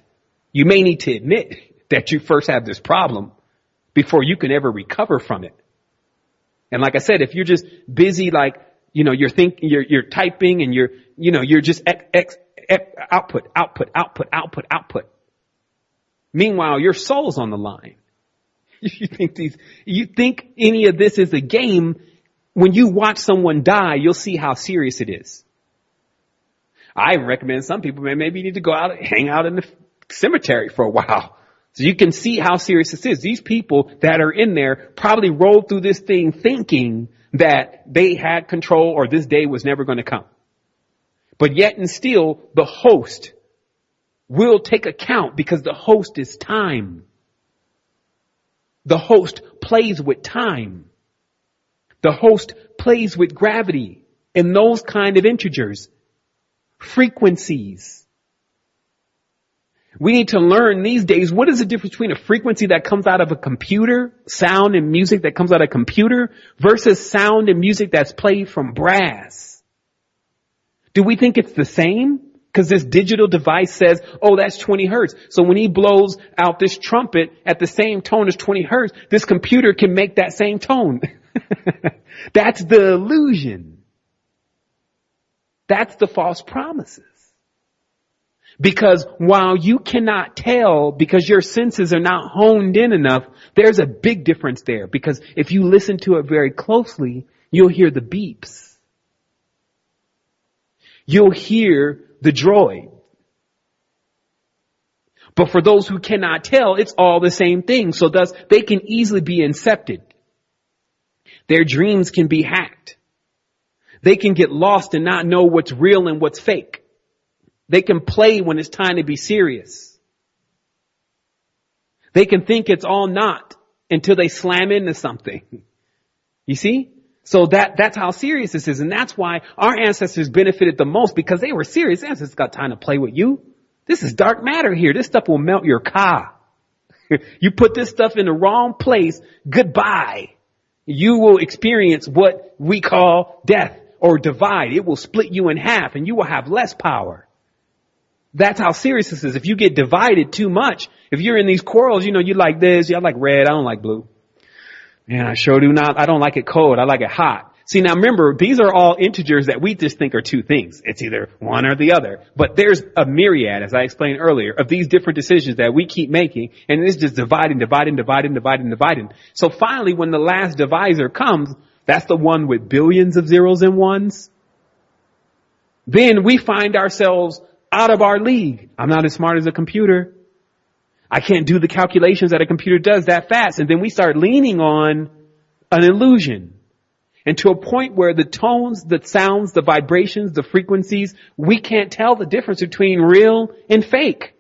you may need to admit that you first have this problem before you can ever recover from it. And like I said, if you're just busy, like, you're thinking, you're typing and you're just output. Meanwhile, your soul's on the line. You think any of this is a game? When you watch someone die, you'll see how serious it is. I recommend some people maybe need to go out and hang out in the cemetery for a while. So you can see how serious this is. These people that are in there probably rolled through this thing thinking that they had control or this day was never going to come. But yet and still, the host will take account because the host is time. The host plays with time. The host plays with gravity and those kind of integers, frequencies. We need to learn these days, what is the difference between a frequency that comes out of a computer, sound and music that comes out of a computer, versus sound and music that's played from brass? Do we think it's the same? Because this digital device says, oh, that's 20 hertz. So when he blows out this trumpet at the same tone as 20 hertz, this computer can make that same tone. That's the illusion. That's the false promises. Because while you cannot tell because your senses are not honed in enough, there's a big difference there. Because if you listen to it very closely, you'll hear the beeps. You'll hear the droid. But for those who cannot tell, it's all the same thing. So thus, they can easily be incepted. Their dreams can be hacked. They can get lost and not know what's real and what's fake. They can play when it's time to be serious. They can think it's all not until they slam into something. You see? So that's how serious this is. And that's why our ancestors benefited the most, because they were serious. Ancestors got time to play with you. This is dark matter here. This stuff will melt your car. You put this stuff in the wrong place, goodbye. You will experience what we call death or divide. It will split you in half and you will have less power. That's how serious this is. If you get divided too much, if you're in these quarrels, you like this, I like red, I don't like blue. Man, I sure do not. I don't like it cold. I like it hot. See, now remember, these are all integers that we just think are two things. It's either one or the other. But there's a myriad, as I explained earlier, of these different decisions that we keep making. And it's just dividing. So finally, when the last divisor comes, that's the one with billions of zeros and ones. Then we find ourselves out of our league. I'm not as smart as a computer. I can't do the calculations that a computer does that fast. And then we start leaning on an illusion. And to a point where the tones, the sounds, the vibrations, the frequencies, we can't tell the difference between real and fake.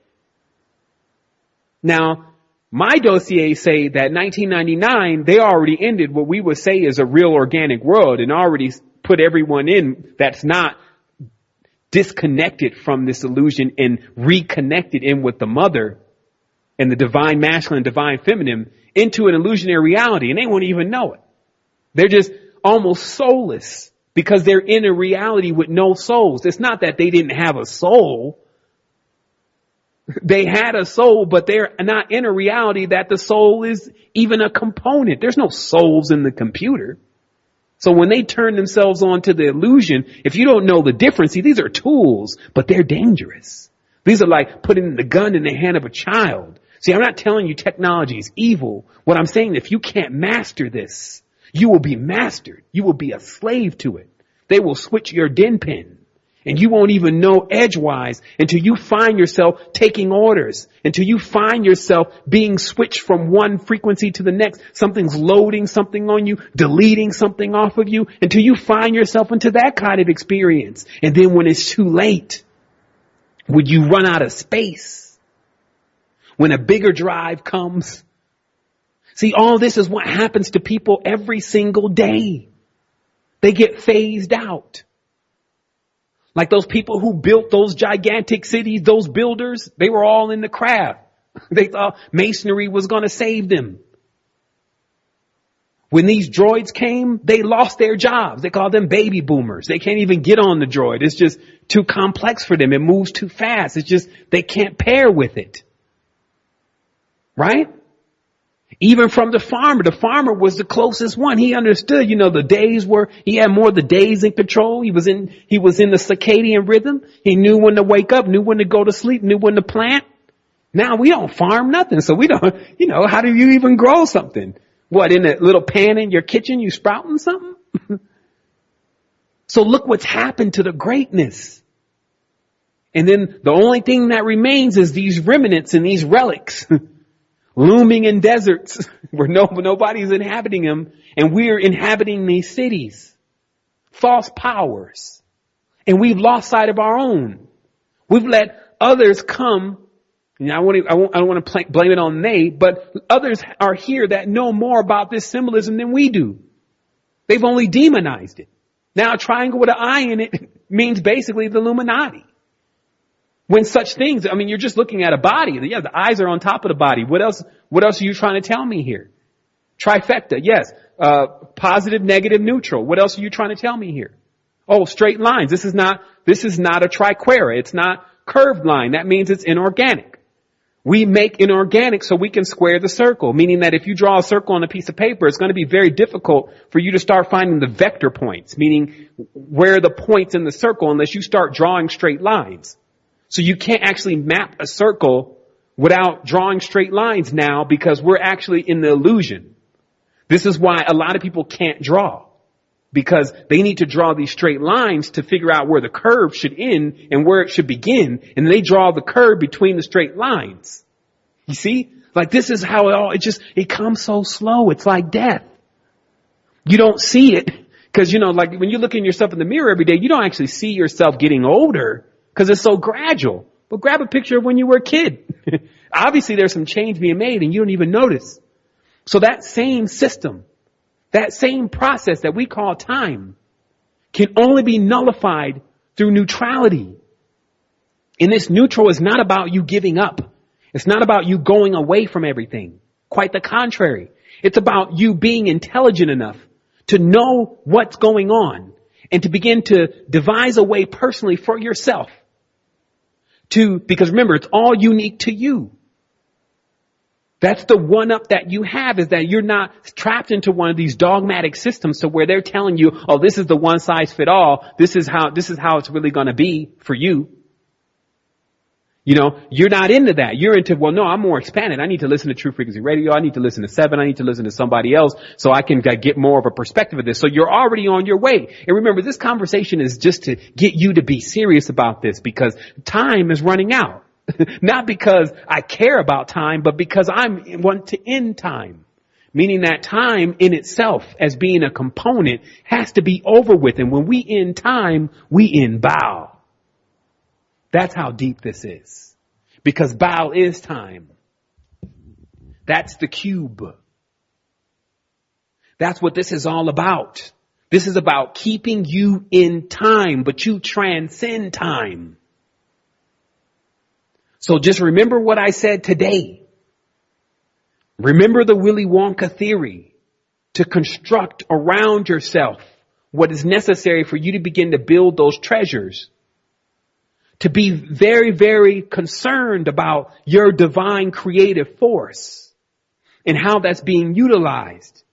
Now, my dossiers say that 1999, they already ended what we would say is a real organic world and already put everyone in that's not disconnected from this illusion and reconnected in with the mother and the divine masculine, divine feminine into an illusionary reality, and they won't even know it. They're just almost soulless because they're in a reality with no souls. It's not that they didn't have a soul. They had a soul, but they're not in a reality that the soul is even a component. There's no souls in the computer. So when they turn themselves on to the illusion, if you don't know the difference, see, these are tools, but they're dangerous. These are like putting the gun in the hand of a child. See, I'm not telling you technology is evil. What I'm saying, if you can't master this, you will be mastered. You will be a slave to it. They will switch your den pin and you won't even know edgewise until you find yourself taking orders, until you find yourself being switched from one frequency to the next. Something's loading something on you, deleting something off of you, until you find yourself into that kind of experience. And then when it's too late, when you run out of space, when a bigger drive comes. See, all this is what happens to people every single day. They get phased out. Like those people who built those gigantic cities, those builders, they were all in the craft. They thought masonry was going to save them. When these droids came, they lost their jobs. They called them baby boomers. They can't even get on the droid. It's just too complex for them. It moves too fast. It's just, they can't pair with it. Right? Even from the farmer was the closest one. He understood, the days he had more of the days in control. He was in the circadian rhythm. He knew when to wake up, knew when to go to sleep, knew when to plant. Now we don't farm nothing. So we don't, how do you even grow something? What, in a little pan in your kitchen, you sprouting something? So look what's happened to the greatness. And then the only thing that remains is these remnants and these relics looming in deserts where nobody's inhabiting them. And we're inhabiting these cities, false powers. And we've lost sight of our own. We've let others come. I don't want to blame it on they, but others are here that know more about this symbolism than we do. They've only demonized it. Now a triangle with an eye in it means basically the Illuminati. When such things, you're just looking at a body. Yeah, the eyes are on top of the body. What else are you trying to tell me here? Trifecta, yes. Positive, negative, neutral. What else are you trying to tell me here? Oh, straight lines. This is not a triquera. It's not curved line. That means it's inorganic. We make inorganic so we can square the circle, meaning that if you draw a circle on a piece of paper, it's going to be very difficult for you to start finding the vector points, meaning where are the points in the circle unless you start drawing straight lines. So you can't actually map a circle without drawing straight lines now because we're actually in the illusion. This is why a lot of people can't draw, because they need to draw these straight lines to figure out where the curve should end and where it should begin. And they draw the curve between the straight lines. You see? Like this is how it comes so slow. It's like death. You don't see it because, like when you look in yourself in the mirror every day, you don't actually see yourself getting older because it's so gradual. But grab a picture of when you were a kid. Obviously there's some change being made and you don't even notice. So that same system, that same process that we call time can only be nullified through neutrality. And this neutral is not about you giving up. It's not about you going away from everything. Quite the contrary. It's about you being intelligent enough to know what's going on and to begin to devise a way personally for yourself because remember, it's all unique to you. That's the one up that you have, is that you're not trapped into one of these dogmatic systems to where they're telling you, oh, this is the one size fit all. This is how it's really going to be for you. You're not into that. You're into, well, no, I'm more expanded. I need to listen to True Frequency Radio. I need to listen to 7. I need to listen to somebody else so I can get more of a perspective of this. So you're already on your way. And remember, this conversation is just to get you to be serious about this because time is running out. Not because I care about time, but because I want to end time. Meaning that time in itself, as being a component, has to be over with. And when we end time, we end Baal. That's how deep this is. Because Baal is time. That's the cube. That's what this is all about. This is about keeping you in time, but you transcend time. So just remember what I said today. Remember the Willy Wonka theory to construct around yourself what is necessary for you to begin to build those treasures. To be very, very concerned about your divine creative force and how that's being utilized.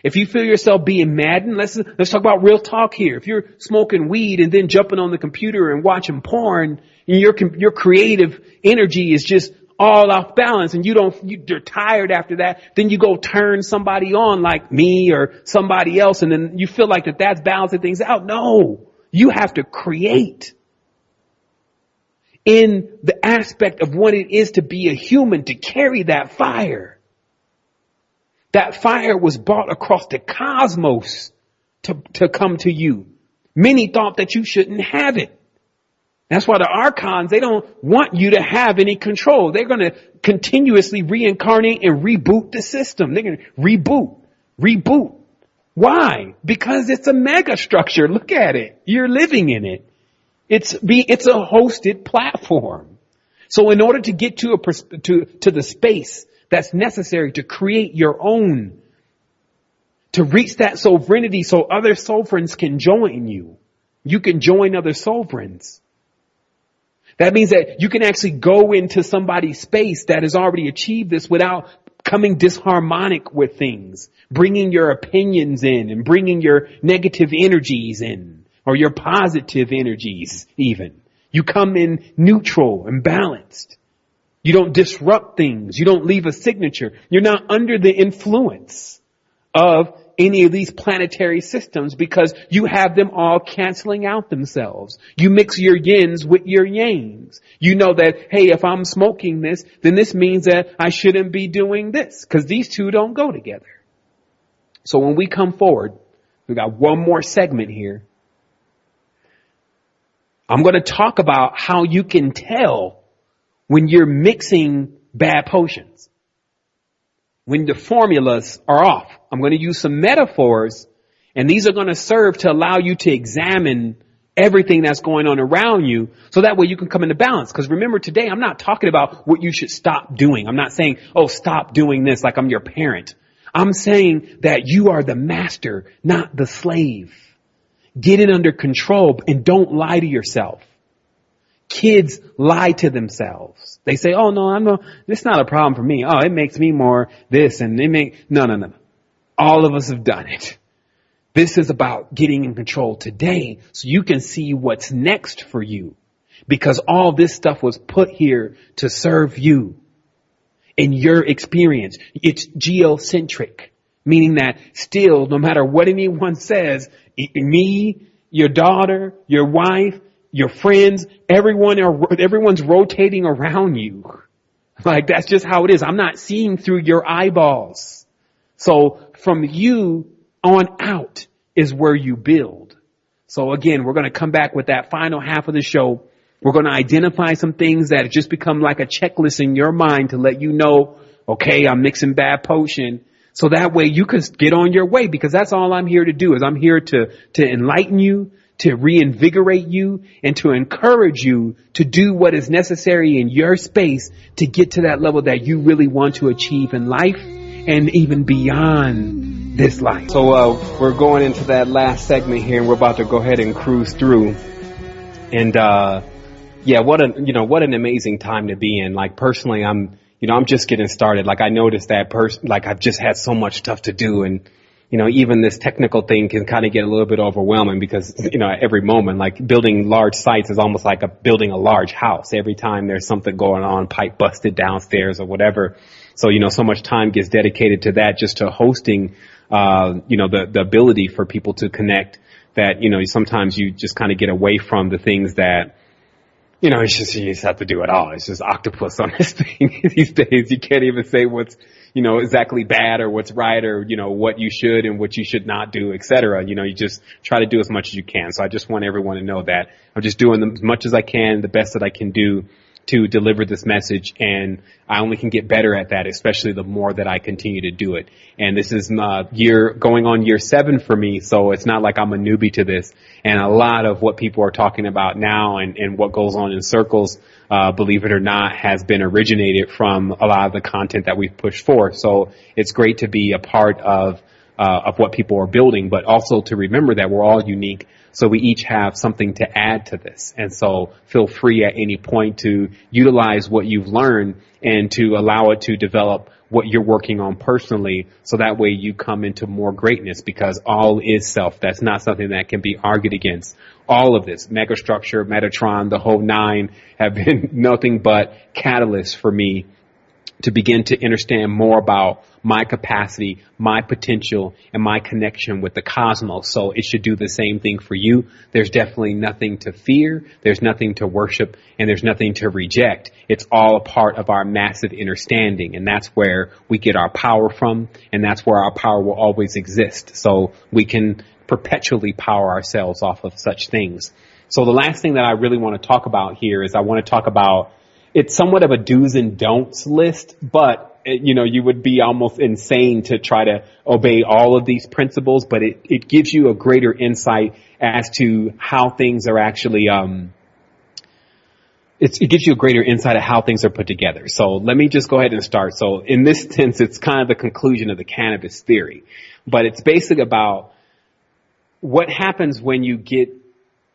If you feel yourself being maddened, let's talk about real talk here. If you're smoking weed and then jumping on the computer and watching porn, and your creative energy is just all off balance and you're tired after that, then you go turn somebody on like me or somebody else and then you feel like that's balancing things out. No, you have to create in the aspect of what it is to be a human, to carry that fire. That fire was brought across the cosmos to come to you. Many thought that you shouldn't have it. That's why the archons, they don't want you to have any control. They're going to continuously reincarnate and reboot the system. They're going to reboot. Why? Because it's a mega structure. Look at it. You're living in it. It's a hosted platform. So in order to get to the space that's necessary to create your own, to reach that sovereignty so other sovereigns can join you, you can join other sovereigns. That means that you can actually go into somebody's space that has already achieved this without coming disharmonic with things, bringing your opinions in and bringing your negative energies in, or your positive energies even. You come in neutral and balanced. You don't disrupt things. You don't leave a signature. You're not under the influence of any of these planetary systems because you have them all canceling out themselves. You mix your yins with your yangs. You know that, hey, if I'm smoking this, then this means that I shouldn't be doing this because these two don't go together. So when we come forward, we got one more segment here. I'm going to talk about how you can tell when you're mixing bad potions, when the formulas are off. I'm going to use some metaphors, and these are going to serve to allow you to examine everything that's going on around you so that way you can come into balance. Because remember, today I'm not talking about what you should stop doing. I'm not saying, oh, stop doing this like I'm your parent. I'm saying that you are the master, not the slave. Get it under control and don't lie to yourself. Kids lie to themselves. They say, oh, no, it's not a problem for me. Oh, it makes me more this and no. All of us have done it. This is about getting in control today so you can see what's next for you, because all this stuff was put here to serve you in your experience. It's geocentric, meaning that still, no matter what anyone says, me, your daughter, your wife, your friends, everyone's rotating around you. Like, that's just how it is. I'm not seeing through your eyeballs. So from you on out is where you build. So again, we're going to come back with that final half of the show. We're going to identify some things that just become like a checklist in your mind to let you know, okay, I'm mixing bad potion. So that way you can get on your way, because that's all I'm here to do. Is I'm here to enlighten you, to reinvigorate you, and to encourage you to do what is necessary in your space to get to that level that you really want to achieve in life and even beyond this life. So we're going into that last segment here, and we're about to go ahead and cruise through. And what an amazing time to be in. Like, personally, I'm just getting started. Like, I noticed that I've just had so much stuff to do, and even this technical thing can kind of get a little bit overwhelming because, at every moment, like building large sites is almost like building a large house. Every time there's something going on, pipe busted downstairs or whatever. So, so much time gets dedicated to that, just to hosting, the ability for people to connect, that, sometimes you just kind of get away from the things that, it's just, you just have to do it all. It's just octopus on this thing these days. You can't even say what's, exactly bad or what's right, or, what you should and what you should not do, etc. You just try to do as much as you can. So I just want everyone to know that I'm just doing as much as I can, the best that I can do to deliver this message. And I only can get better at that, especially the more that I continue to do it. And this is going on year 7 for me. So it's not like I'm a newbie to this. And a lot of what people are talking about now and what goes on in circles, believe it or not, has been originated from a lot of the content that we've pushed forth. So it's great to be a part of what people are building, but also to remember that we're all unique. So we each have something to add to this. And so feel free at any point to utilize what you've learned and to allow it to develop what you're working on personally. So that way you come into more greatness, because all is self. That's not something that can be argued against. All of this, megastructure, Metatron, the whole 9 have been nothing but catalysts for me to begin to understand more about my capacity, my potential, and my connection with the cosmos. So it should do the same thing for you. There's definitely nothing to fear. There's nothing to worship, and there's nothing to reject. It's all a part of our massive understanding, and that's where we get our power from, and that's where our power will always exist. So we can perpetually power ourselves off of such things. So the last thing that I really want to talk about here is I want to talk about, it's somewhat of a do's and don'ts list, but you would be almost insane to try to obey all of these principles, but it gives you a greater insight as to how things are actually, it gives you a greater insight of how things are put together. So let me just go ahead and start. So in this sense, it's kind of the conclusion of the cannabis theory, but it's basically about what happens when you get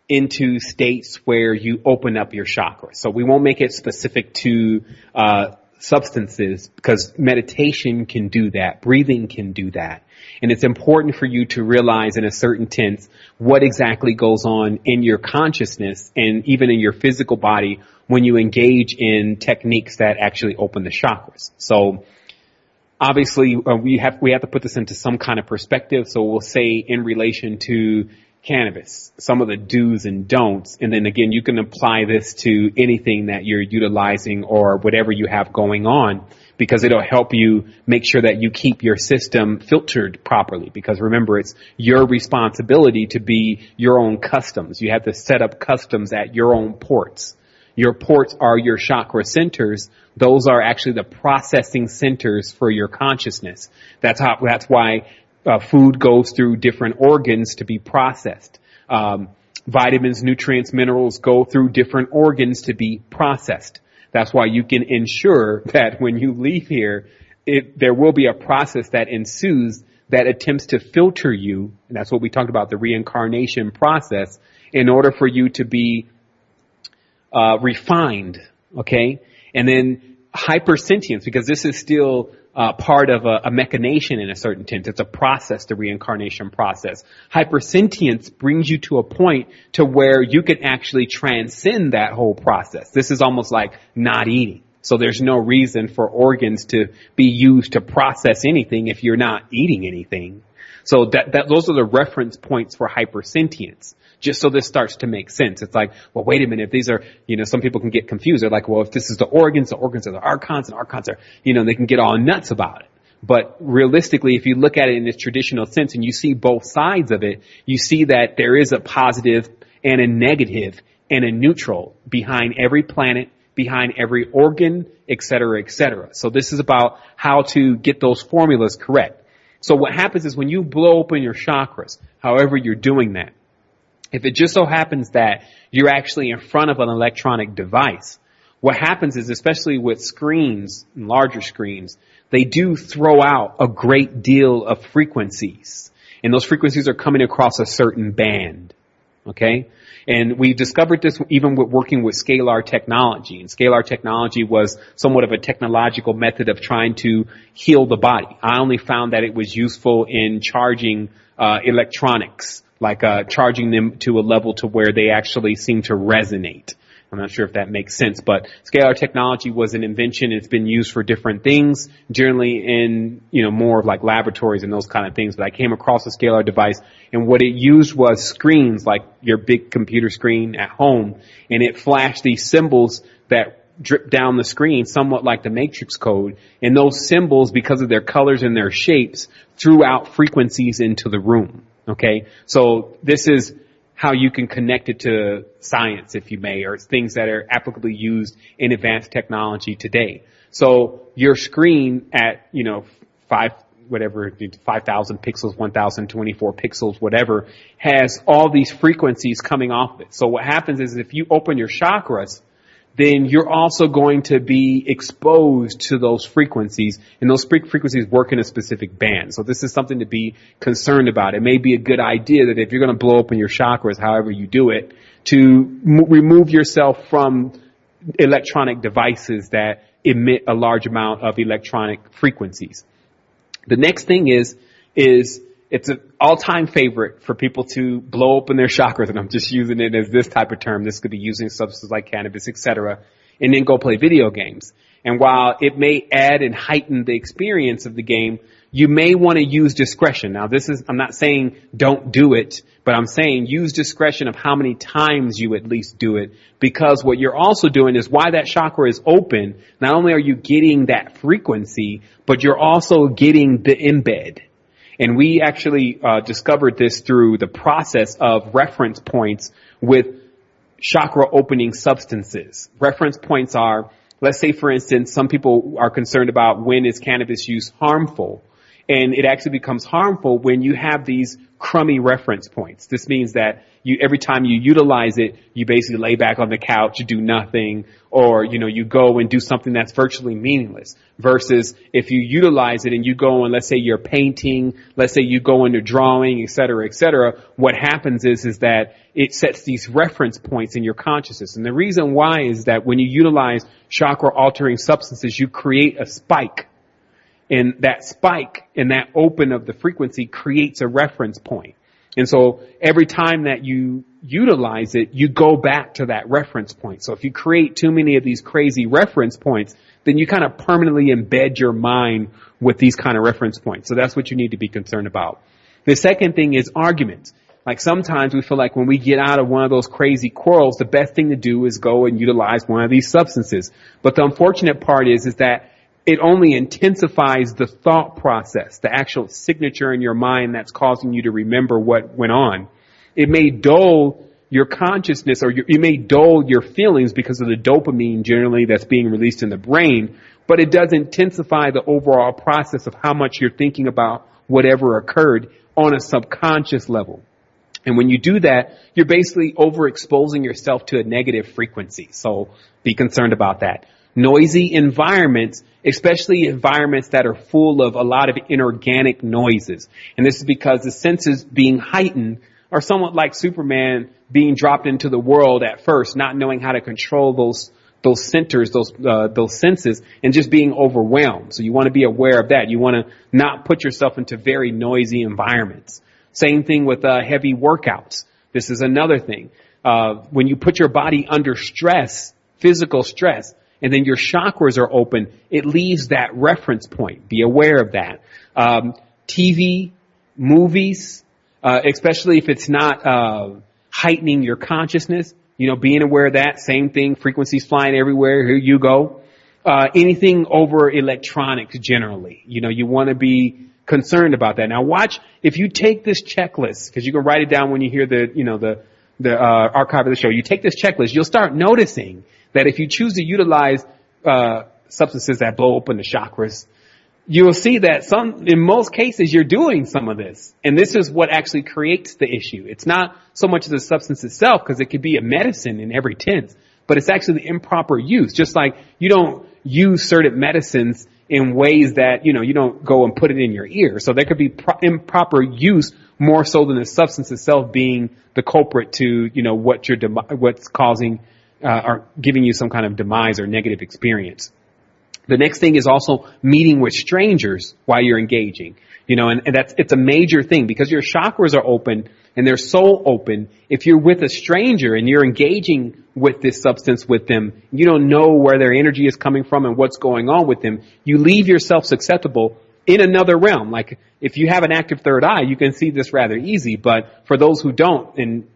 into states where you open up your chakras. So we won't make it specific to substances, because meditation can do that. Breathing can do that. And it's important for you to realize in a certain sense what exactly goes on in your consciousness and even in your physical body when you engage in techniques that actually open the chakras. So obviously we have to put this into some kind of perspective. So we'll say in relation to cannabis, some of the do's and don'ts. And then again, you can apply this to anything that you're utilizing or whatever you have going on, because it'll help you make sure that you keep your system filtered properly. Because remember, it's your responsibility to be your own customs. You have to set up customs at your own ports. Your ports are your chakra centers. Those are actually the processing centers for your consciousness. That's why food goes through different organs to be processed. Vitamins, nutrients, minerals go through different organs to be processed. That's why you can ensure that when you leave here, there will be a process that ensues that attempts to filter you. And that's what we talked about, the reincarnation process, in order for you to be refined. Okay. And then hypersentience, because this is still part of a machination in a certain sense. It's a process, the reincarnation process. Hypersentience brings you to a point to where you can actually transcend that whole process. This is almost like not eating. So there's no reason for organs to be used to process anything if you're not eating anything. So those are the reference points for hypersentience. Just so this starts to make sense. It's like, well, wait a minute. If these are, some people can get confused. They're like, well, if this is the organs are the archons, and archons are, they can get all nuts about it. But realistically, if you look at it in this traditional sense and you see both sides of it, you see that there is a positive and a negative and a neutral behind every planet, behind every organ, et cetera, et cetera. So this is about how to get those formulas correct. So what happens is when you blow open your chakras, however you're doing that, if it just so happens that you're actually in front of an electronic device, what happens is, especially with screens, larger screens, they do throw out a great deal of frequencies. And those frequencies are coming across a certain band. Okay? And we discovered this even with working with scalar technology. And scalar technology was somewhat of a technological method of trying to heal the body. I only found that it was useful in charging electronics, like charging them to a level to where they actually seem to resonate. I'm not sure if that makes sense, but scalar technology was an invention. It's been used for different things, generally in, more of like laboratories and those kind of things. But I came across a scalar device, and what it used was screens, like your big computer screen at home, and it flashed these symbols that drip down the screen, somewhat like the matrix code. And those symbols, because of their colors and their shapes, threw out frequencies into the room. Okay, so this is how you can connect it to science, if you may, or things that are applicably used in advanced technology today. So your screen at, 5,000 pixels, 1,024 pixels, whatever, has all these frequencies coming off of it. So what happens is if you open your chakras, then you're also going to be exposed to those frequencies, and those frequencies work in a specific band. So this is something to be concerned about. It may be a good idea that if you're going to blow open your chakras, however you do it, to remove yourself from electronic devices that emit a large amount of electronic frequencies. The next thing is it's an all-time favorite for people to blow open their chakras, and I'm just using it as this type of term. This could be using substances like cannabis, etc., and then go play video games. And while it may add and heighten the experience of the game, you may want to use discretion. Now, I'm not saying don't do it, but I'm saying use discretion of how many times you at least do it, because what you're also doing is while that chakra is open, not only are you getting that frequency, but you're also getting the embed. And we actually discovered this through the process of reference points with chakra opening substances. Reference points are let's say, for instance, some people are concerned about when is cannabis use harmful. And it actually becomes harmful when you have these crummy reference points. This means that every time you utilize it, you basically lay back on the couch, you do nothing, or, you go and do something that's virtually meaningless. Versus if you utilize it and you go and let's say you're painting, let's say you go into drawing, et cetera, what happens is that it sets these reference points in your consciousness. And the reason why is that when you utilize chakra altering substances, you create a spike. And that spike and that open of the frequency creates a reference point. And so every time that you utilize it, you go back to that reference point. So if you create too many of these crazy reference points, then you kind of permanently embed your mind with these kind of reference points. So that's what you need to be concerned about. The second thing is arguments. Like sometimes we feel like when we get out of one of those crazy quarrels, the best thing to do is go and utilize one of these substances. But the unfortunate part is that it only intensifies the thought process, the actual signature in your mind that's causing you to remember what went on. It may dull your consciousness or it may dull your feelings because of the dopamine generally that's being released in the brain, but it does intensify the overall process of how much you're thinking about whatever occurred on a subconscious level. And when you do that, you're basically overexposing yourself to a negative frequency. So be concerned about that. Noisy environments, especially environments that are full of a lot of inorganic noises. And this is because the senses being heightened are somewhat like Superman being dropped into the world at first, not knowing how to control those centers, those senses, and just being overwhelmed. So you want to be aware of that. You want to not put yourself into very noisy environments. Same thing with heavy workouts. This is another thing. When you put your body under stress, physical stress, and then your chakras are open, it leaves that reference point. Be aware of that. TV, movies, especially if it's not heightening your consciousness, being aware of that. Same thing, frequencies flying everywhere. Here you go. Anything over electronics generally. You want to be concerned about that. Now watch, if you take this checklist, because you can write it down when you hear the archive of the show, you take this checklist, you'll start noticing that if you choose to utilize substances that blow open the chakras, you'll see that in most cases, you're doing some of this. And this is what actually creates the issue. It's not so much the substance itself, because it could be a medicine in every tense, but it's actually the improper use. Just like you don't use certain medicines in ways that, you don't go and put it in your ear. So there could be improper use more so than the substance itself being the culprit to, what's causing are giving you some kind of demise or negative experience. The next thing is also meeting with strangers while you're engaging. And it's a major thing because your chakras are open and they're so open. If you're with a stranger and you're engaging with this substance with them, you don't know where their energy is coming from and what's going on with them. You leave yourself susceptible in another realm. Like if you have an active third eye, you can see this rather easy. But for those who don't and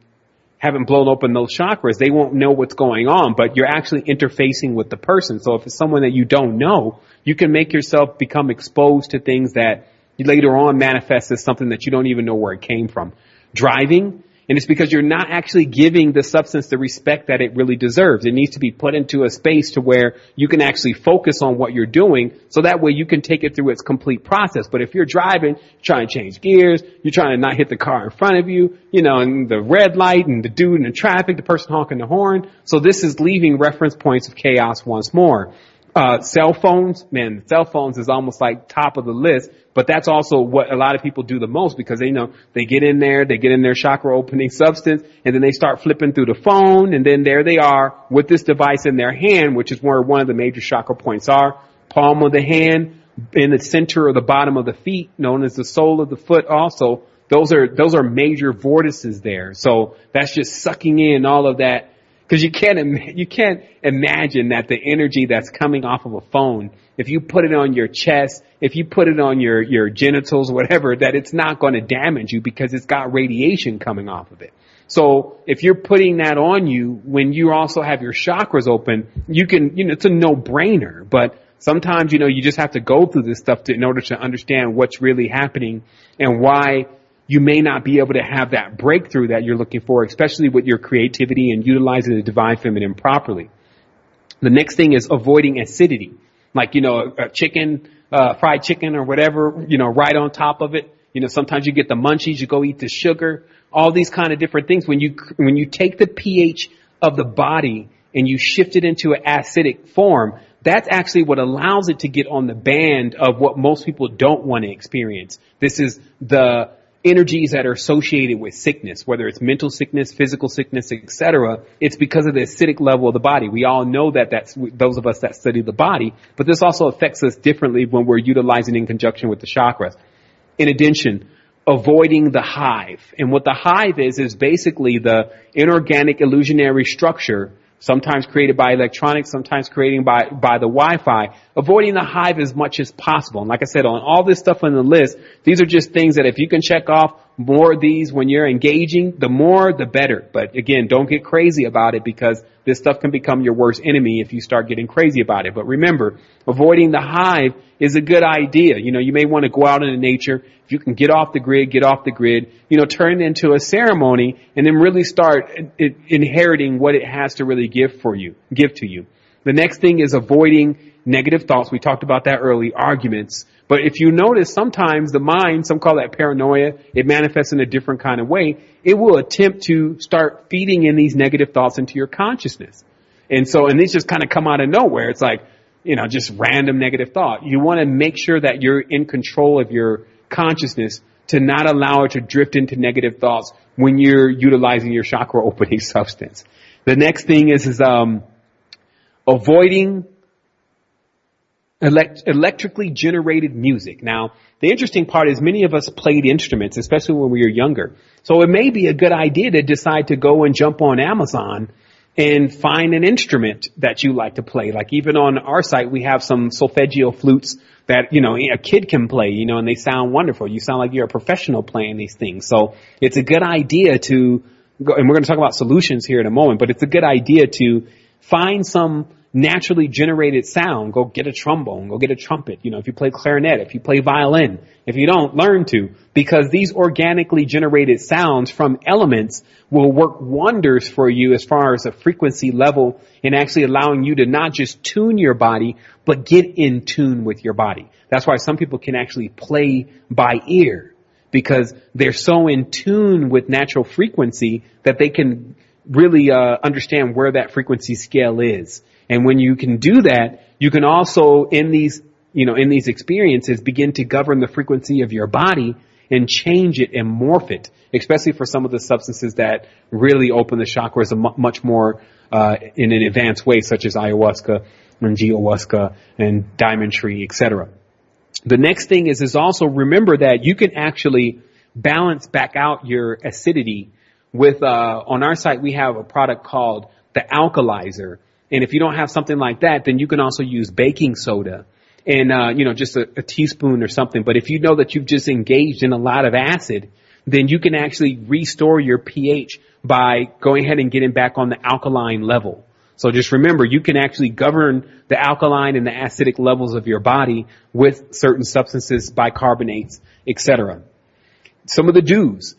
haven't blown open those chakras, they won't know what's going on, but you're actually interfacing with the person. So if it's someone that you don't know, you can make yourself become exposed to things that you later on manifest as something that you don't even know where it came from. Driving, and it's because you're not actually giving the substance the respect that it really deserves. It needs to be put into a space to where you can actually focus on what you're doing, so that way you can take it through its complete process. But if you're driving, trying to change gears, you're trying to not hit the car in front of you, and the red light and the dude in the traffic, the person honking the horn. So this is leaving reference points of chaos once more. Cell phones, man, cell phones is almost like top of the list, but that's also what a lot of people do the most because they get in their chakra opening substance and then they start flipping through the phone and then there they are with this device in their hand, which is where one of the major chakra points are. Palm of the hand, in the center or the bottom of the feet, known as the sole of the foot also. Those are major vortices there. So that's just sucking in all of that. Because you can't imagine that the energy that's coming off of a phone, if you put it on your chest, if you put it on your genitals, whatever, that it's not going to damage you because it's got radiation coming off of it. So if you're putting that on you when you also have your chakras open, you can, it's a no-brainer. But sometimes, you just have to go through this stuff in order to understand what's really happening and why you may not be able to have that breakthrough that you're looking for, especially with your creativity and utilizing the divine feminine properly. The next thing is avoiding acidity. Like, a chicken, fried chicken or whatever, right on top of it. Sometimes you get the munchies, you go eat the sugar, all these kind of different things. When you take the pH of the body and you shift it into an acidic form, that's actually what allows it to get on the band of what most people don't want to experience. This is the energies that are associated with sickness, whether it's mental sickness, physical sickness, etc. It's because of the acidic level of the body. We all know that's those of us that study the body, but this also affects us differently when we're utilizing in conjunction with the chakras. In addition, avoiding the hive. And what the hive is basically the inorganic illusionary structure, sometimes created by electronics, sometimes created by the Wi-Fi, avoiding the hive as much as possible. And like I said, on all this stuff on the list, these are just things that if you can check off more of these when you're engaging, the more, the better. But again, don't get crazy about it, because this stuff can become your worst enemy if you start getting crazy about it. But remember, avoiding the hive is a good idea. You may want to go out into nature. If you can get off the grid, turn it into a ceremony and then really start inheriting what it has to really give to you. The next thing is avoiding negative thoughts. We talked about that early, arguments. But if you notice, sometimes the mind, some call that paranoia, it manifests in a different kind of way. It will attempt to start feeding in these negative thoughts into your consciousness. And these just kind of come out of nowhere. It's like, just random negative thought. You want to make sure that you're in control of your consciousness to not allow it to drift into negative thoughts when you're utilizing your chakra opening substance. The next thing is avoiding electrically generated music. Now, the interesting part is many of us played instruments, especially when we were younger. So it may be a good idea to decide to go and jump on Amazon and find an instrument that you like to play. Like even on our site, we have some solfeggio flutes that, a kid can play, and they sound wonderful. You sound like you're a professional playing these things. So it's a good idea to go, and we're going to talk about solutions here in a moment, but it's a good idea to find some naturally generated sound. Go get a trombone, go get a trumpet. If you play clarinet, if you play violin, if you don't, learn to, because these organically generated sounds from elements will work wonders for you as far as a frequency level and actually allowing you to not just tune your body, but get in tune with your body. That's why some people can actually play by ear, because they're so in tune with natural frequency that they can really understand where that frequency scale is. And when you can do that, you can also, in these experiences, begin to govern the frequency of your body and change it and morph it, especially for some of the substances that really open the chakras much more in an advanced way, such as ayahuasca and geohuasca and diamond tree, etc. The next thing is also remember that you can actually balance back out your acidity with, on our site, we have a product called the Alkalizer. And if you don't have something like that, then you can also use baking soda and, just a teaspoon or something. But if you know that you've just engaged in a lot of acid, then you can actually restore your pH by going ahead and getting back on the alkaline level. So just remember, you can actually govern the alkaline and the acidic levels of your body with certain substances, bicarbonates, etc. Some of the do's.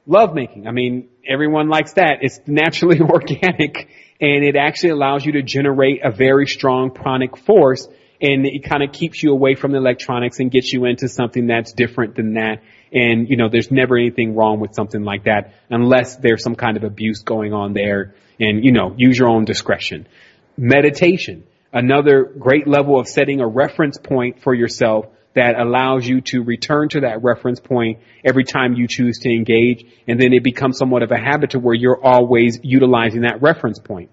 Lovemaking. I mean, everyone likes that. It's naturally organic, and it actually allows you to generate a very strong pranic force, and it kind of keeps you away from the electronics and gets you into something that's different than that. And, there's never anything wrong with something like that unless there's some kind of abuse going on there, and, use your own discretion. Meditation. Another great level of setting a reference point for yourself that allows you to return to that reference point every time you choose to engage. And then it becomes somewhat of a habit to where you're always utilizing that reference point.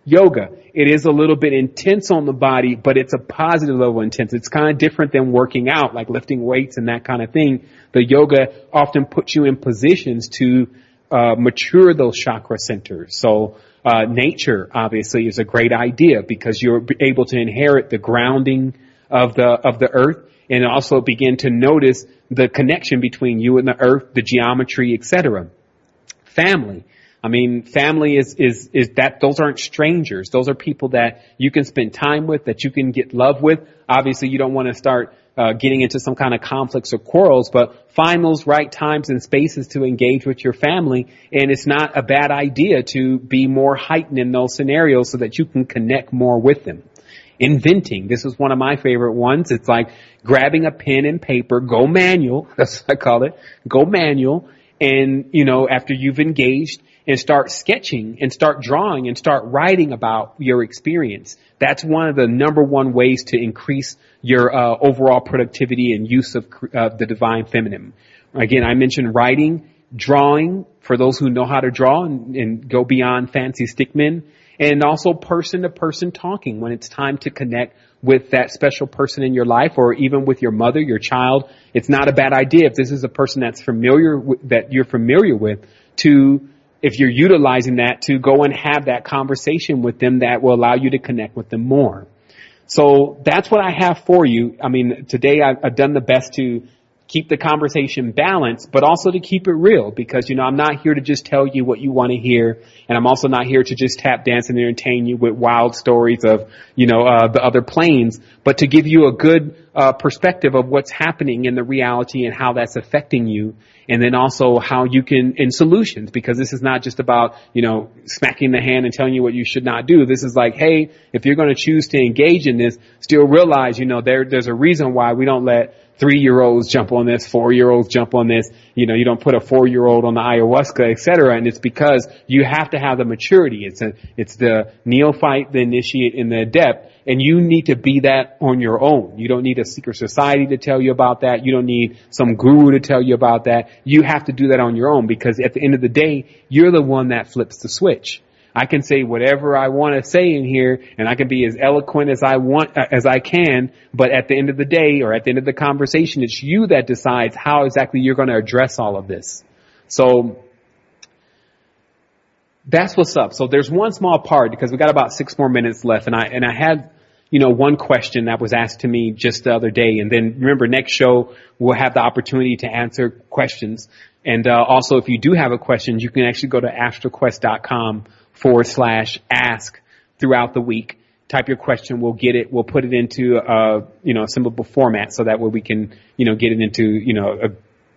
Yoga. It is a little bit intense on the body, but it's a positive level of intense. It's kind of different than working out, like lifting weights and that kind of thing. The yoga often puts you in positions to mature those chakra centers. So nature obviously is a great idea because you're able to inherit the grounding of the earth, and also begin to notice the connection between you and the earth, the geometry, etc. Family. I mean, family is that those aren't strangers. Those are people that you can spend time with, that you can get love with. Obviously, you don't want to start getting into some kind of conflicts or quarrels, but find those right times and spaces to engage with your family. And it's not a bad idea to be more heightened in those scenarios so that you can connect more with them. Inventing. This is one of my favorite ones. It's like grabbing a pen and paper, go manual. That's what I call it. Go manual. And, after you've engaged, and start sketching and start drawing and start writing about your experience. That's one of the number one ways to increase your overall productivity and use of the divine feminine. Again, I mentioned writing, drawing, for those who know how to draw and go beyond fancy stickmen, and also person-to-person talking when it's time to connect with that special person in your life, or even with your mother, your child. It's not a bad idea if this is a person that you're familiar with, if you're utilizing that, to go and have that conversation with them that will allow you to connect with them more. So that's what I have for you. I mean, today I've done the best to keep the conversation balanced, but also to keep it real, because, I'm not here to just tell you what you want to hear. And I'm also not here to just tap dance and entertain you with wild stories of, the other planes, but to give you a good perspective of what's happening in the reality and how that's affecting you. And then also how you can, in solutions, because this is not just about, smacking the hand and telling you what you should not do. This is like, hey, if you're going to choose to engage in this, still realize, there's a reason why we don't let 3-year-olds jump on this, 4-year-olds jump on this. You don't put a 4-year-old on the ayahuasca, etc. And it's because you have to have the maturity. It's the neophyte, the initiate, and the adept. And you need to be that on your own. You don't need a secret society to tell you about that. You don't need some guru to tell you about that. You have to do that on your own, because at the end of the day, you're the one that flips the switch. I can say whatever I want to say in here, and I can be as eloquent as I can, but at the end of the day, or at the end of the conversation, it's you that decides how exactly you're going to address all of this. So that's what's up. So there's one small part, because we got about 6 more minutes left, and I had, one question that was asked to me just the other day. And then remember, next show, we'll have the opportunity to answer questions. And also, if you do have a question, you can actually go to astroquest.com/ask throughout the week. Type your question. We'll get it. We'll put it into a symbol format, so that way we can, get it into,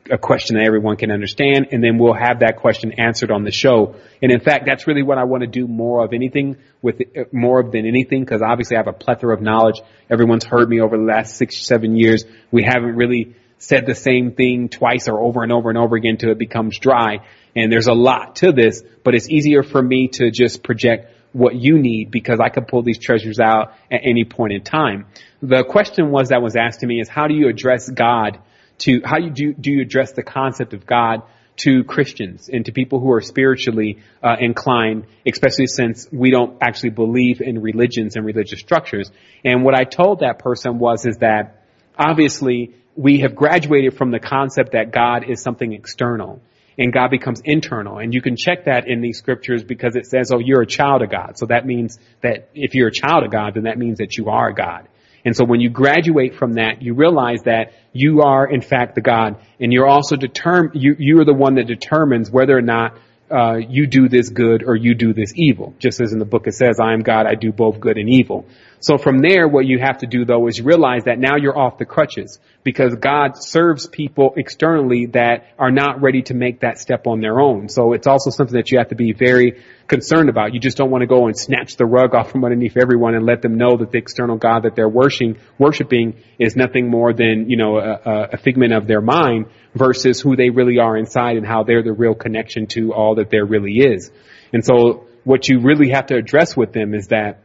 a question that everyone can understand. And then we'll have that question answered on the show. And in fact, that's really what I want to do more than anything, because obviously I have a plethora of knowledge. Everyone's heard me over the last 6 or 7 years. We haven't really said the same thing twice or over and over and over again till it becomes dry. And there's a lot to this, but it's easier for me to just project what you need, because I can pull these treasures out at any point in time. The question that was asked to me is, how do you address God do you address the concept of God to Christians and to people who are spiritually inclined, especially since we don't actually believe in religions and religious structures? And what I told that person is that obviously we have graduated from the concept that God is something external and God becomes internal. And you can check that in these scriptures, because it says, oh, you're a child of God. So that means that if you're a child of God, then that means that you are God. And so when you graduate from that, you realize that you are, in fact, the God. And you're also you are the one that determines whether or not you do this good or you do this evil. Just as in the book it says, I am God, I do both good and evil. So from there, what you have to do, though, is realize that now you're off the crutches, because God serves people externally that are not ready to make that step on their own. So it's also something that you have to be very concerned about. You just don't want to go and snatch the rug off from underneath everyone and let them know that the external God that they're worshiping is nothing more than, a figment of their mind, versus who they really are inside and how they're the real connection to all that there really is. And so what you really have to address with them is that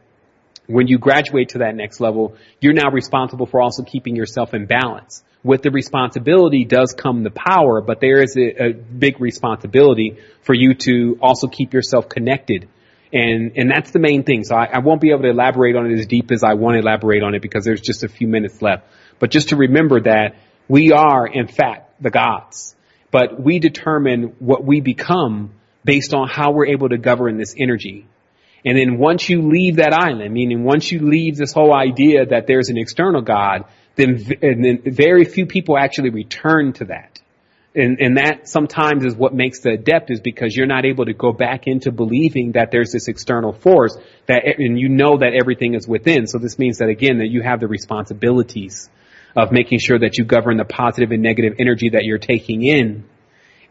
when you graduate to that next level, you're now responsible for also keeping yourself in balance. With the responsibility does come the power, but there is a big responsibility for you to also keep yourself connected. And that's the main thing. So I won't be able to elaborate on it as deep as I want to elaborate on it, because there's just a few minutes left. But just to remember that we are, in fact, the gods. But we determine what we become based on how we're able to govern this energy. And then once you leave that island, meaning once you leave this whole idea that there's an external God, then very few people actually return to that. And that sometimes is what makes the adept, is because you're not able to go back into believing that there's this external force and you know that everything is within. So this means that, again, that you have the responsibilities of making sure that you govern the positive and negative energy that you're taking in,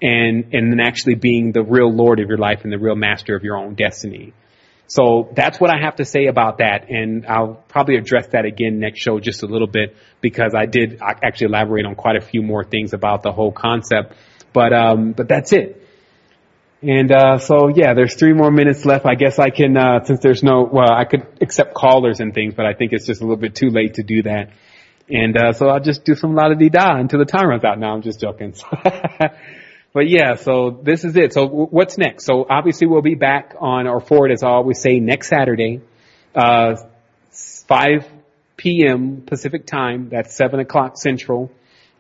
and then actually being the real Lord of your life and the real master of your own destiny. So that's what I have to say about that. And I'll probably address that again next show just a little bit, because I actually elaborate on quite a few more things about the whole concept. But that's it. And so yeah, there's 3 more minutes left. I guess I can, since there's I could accept callers and things, but I think it's just a little bit too late to do that. And so I'll just do some la-da-dee-da until the time runs out. No, I'm just joking. But yeah, so this is it. So what's next? So obviously we'll be back on, or forward, as I always say, next Saturday, 5 p.m. Pacific time. That's 7 o'clock Central.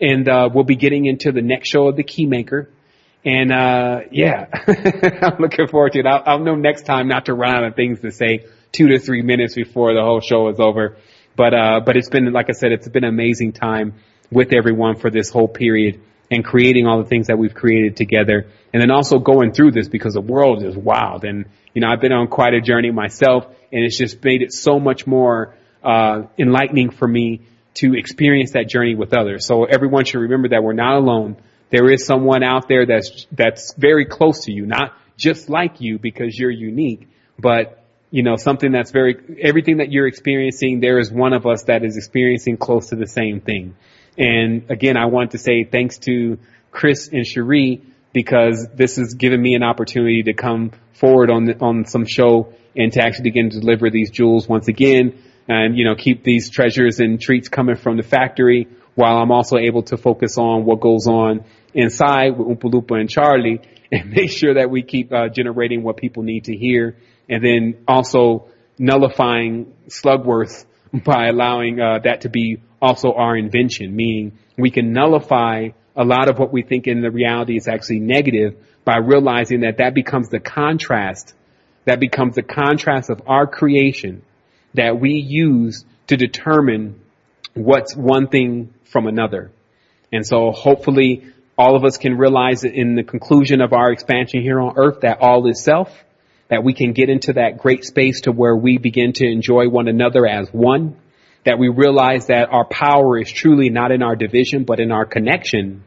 And we'll be getting into the next show of the Keymaker. And yeah, I'm looking forward to it. I'll know next time not to run out of things to say 2 to 3 minutes before the whole show is over. But it's been, like I said, it's been an amazing time with everyone for this whole period, and creating all the things that we've created together. And then also going through this, because the world is wild. And, you know, I've been on quite a journey myself, and it's just made it so much more enlightening for me to experience that journey with others. So everyone should remember that we're not alone. There is someone out there that's very close to you, not just like you because you're unique, but, you know, something that's everything that you're experiencing, there is one of us that is experiencing close to the same thing. And again, I want to say thanks to Chris and Cherie, because this has given me an opportunity to come forward on some show and to actually begin to deliver these jewels once again, and, you know, keep these treasures and treats coming from the factory, while I'm also able to focus on what goes on inside with Oompa Loompa and Charlie, and make sure that we keep generating what people need to hear, and then also nullifying Slugworth by allowing that to be also our invention, meaning we can nullify a lot of what we think in the reality is actually negative by realizing that becomes the contrast. That becomes the contrast of our creation that we use to determine what's one thing from another. And so hopefully all of us can realize that in the conclusion of our expansion here on Earth, that all is self, that we can get into that great space to where we begin to enjoy one another as one, that we realize that our power is truly not in our division, but in our connection.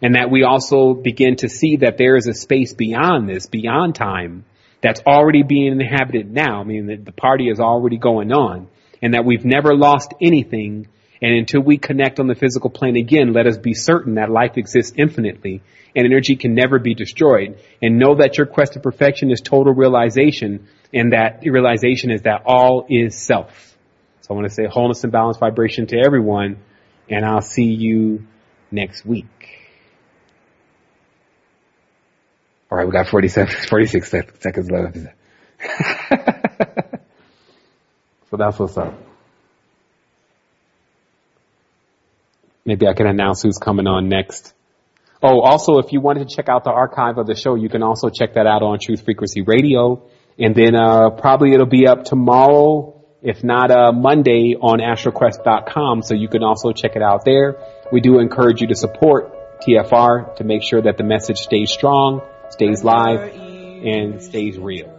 And that we also begin to see that there is a space beyond this, beyond time, that's already being inhabited now. I mean, the party is already going on, and that we've never lost anything. And until we connect on the physical plane again, let us be certain that life exists infinitely and energy can never be destroyed. And know that your quest to perfection is total realization, and that realization is that all is self. So I want to say wholeness and balance vibration to everyone, and I'll see you next week. All right, we got 46 seconds left. So that's what's up. Maybe I can announce who's coming on next. Oh, also, if you wanted to check out the archive of the show, you can also check that out on Truth Frequency Radio. And then probably it'll be up tomorrow, if not Monday, on astroquest.com. So you can also check it out there. We do encourage you to support TFR to make sure that the message stays strong, stays live, and stays real.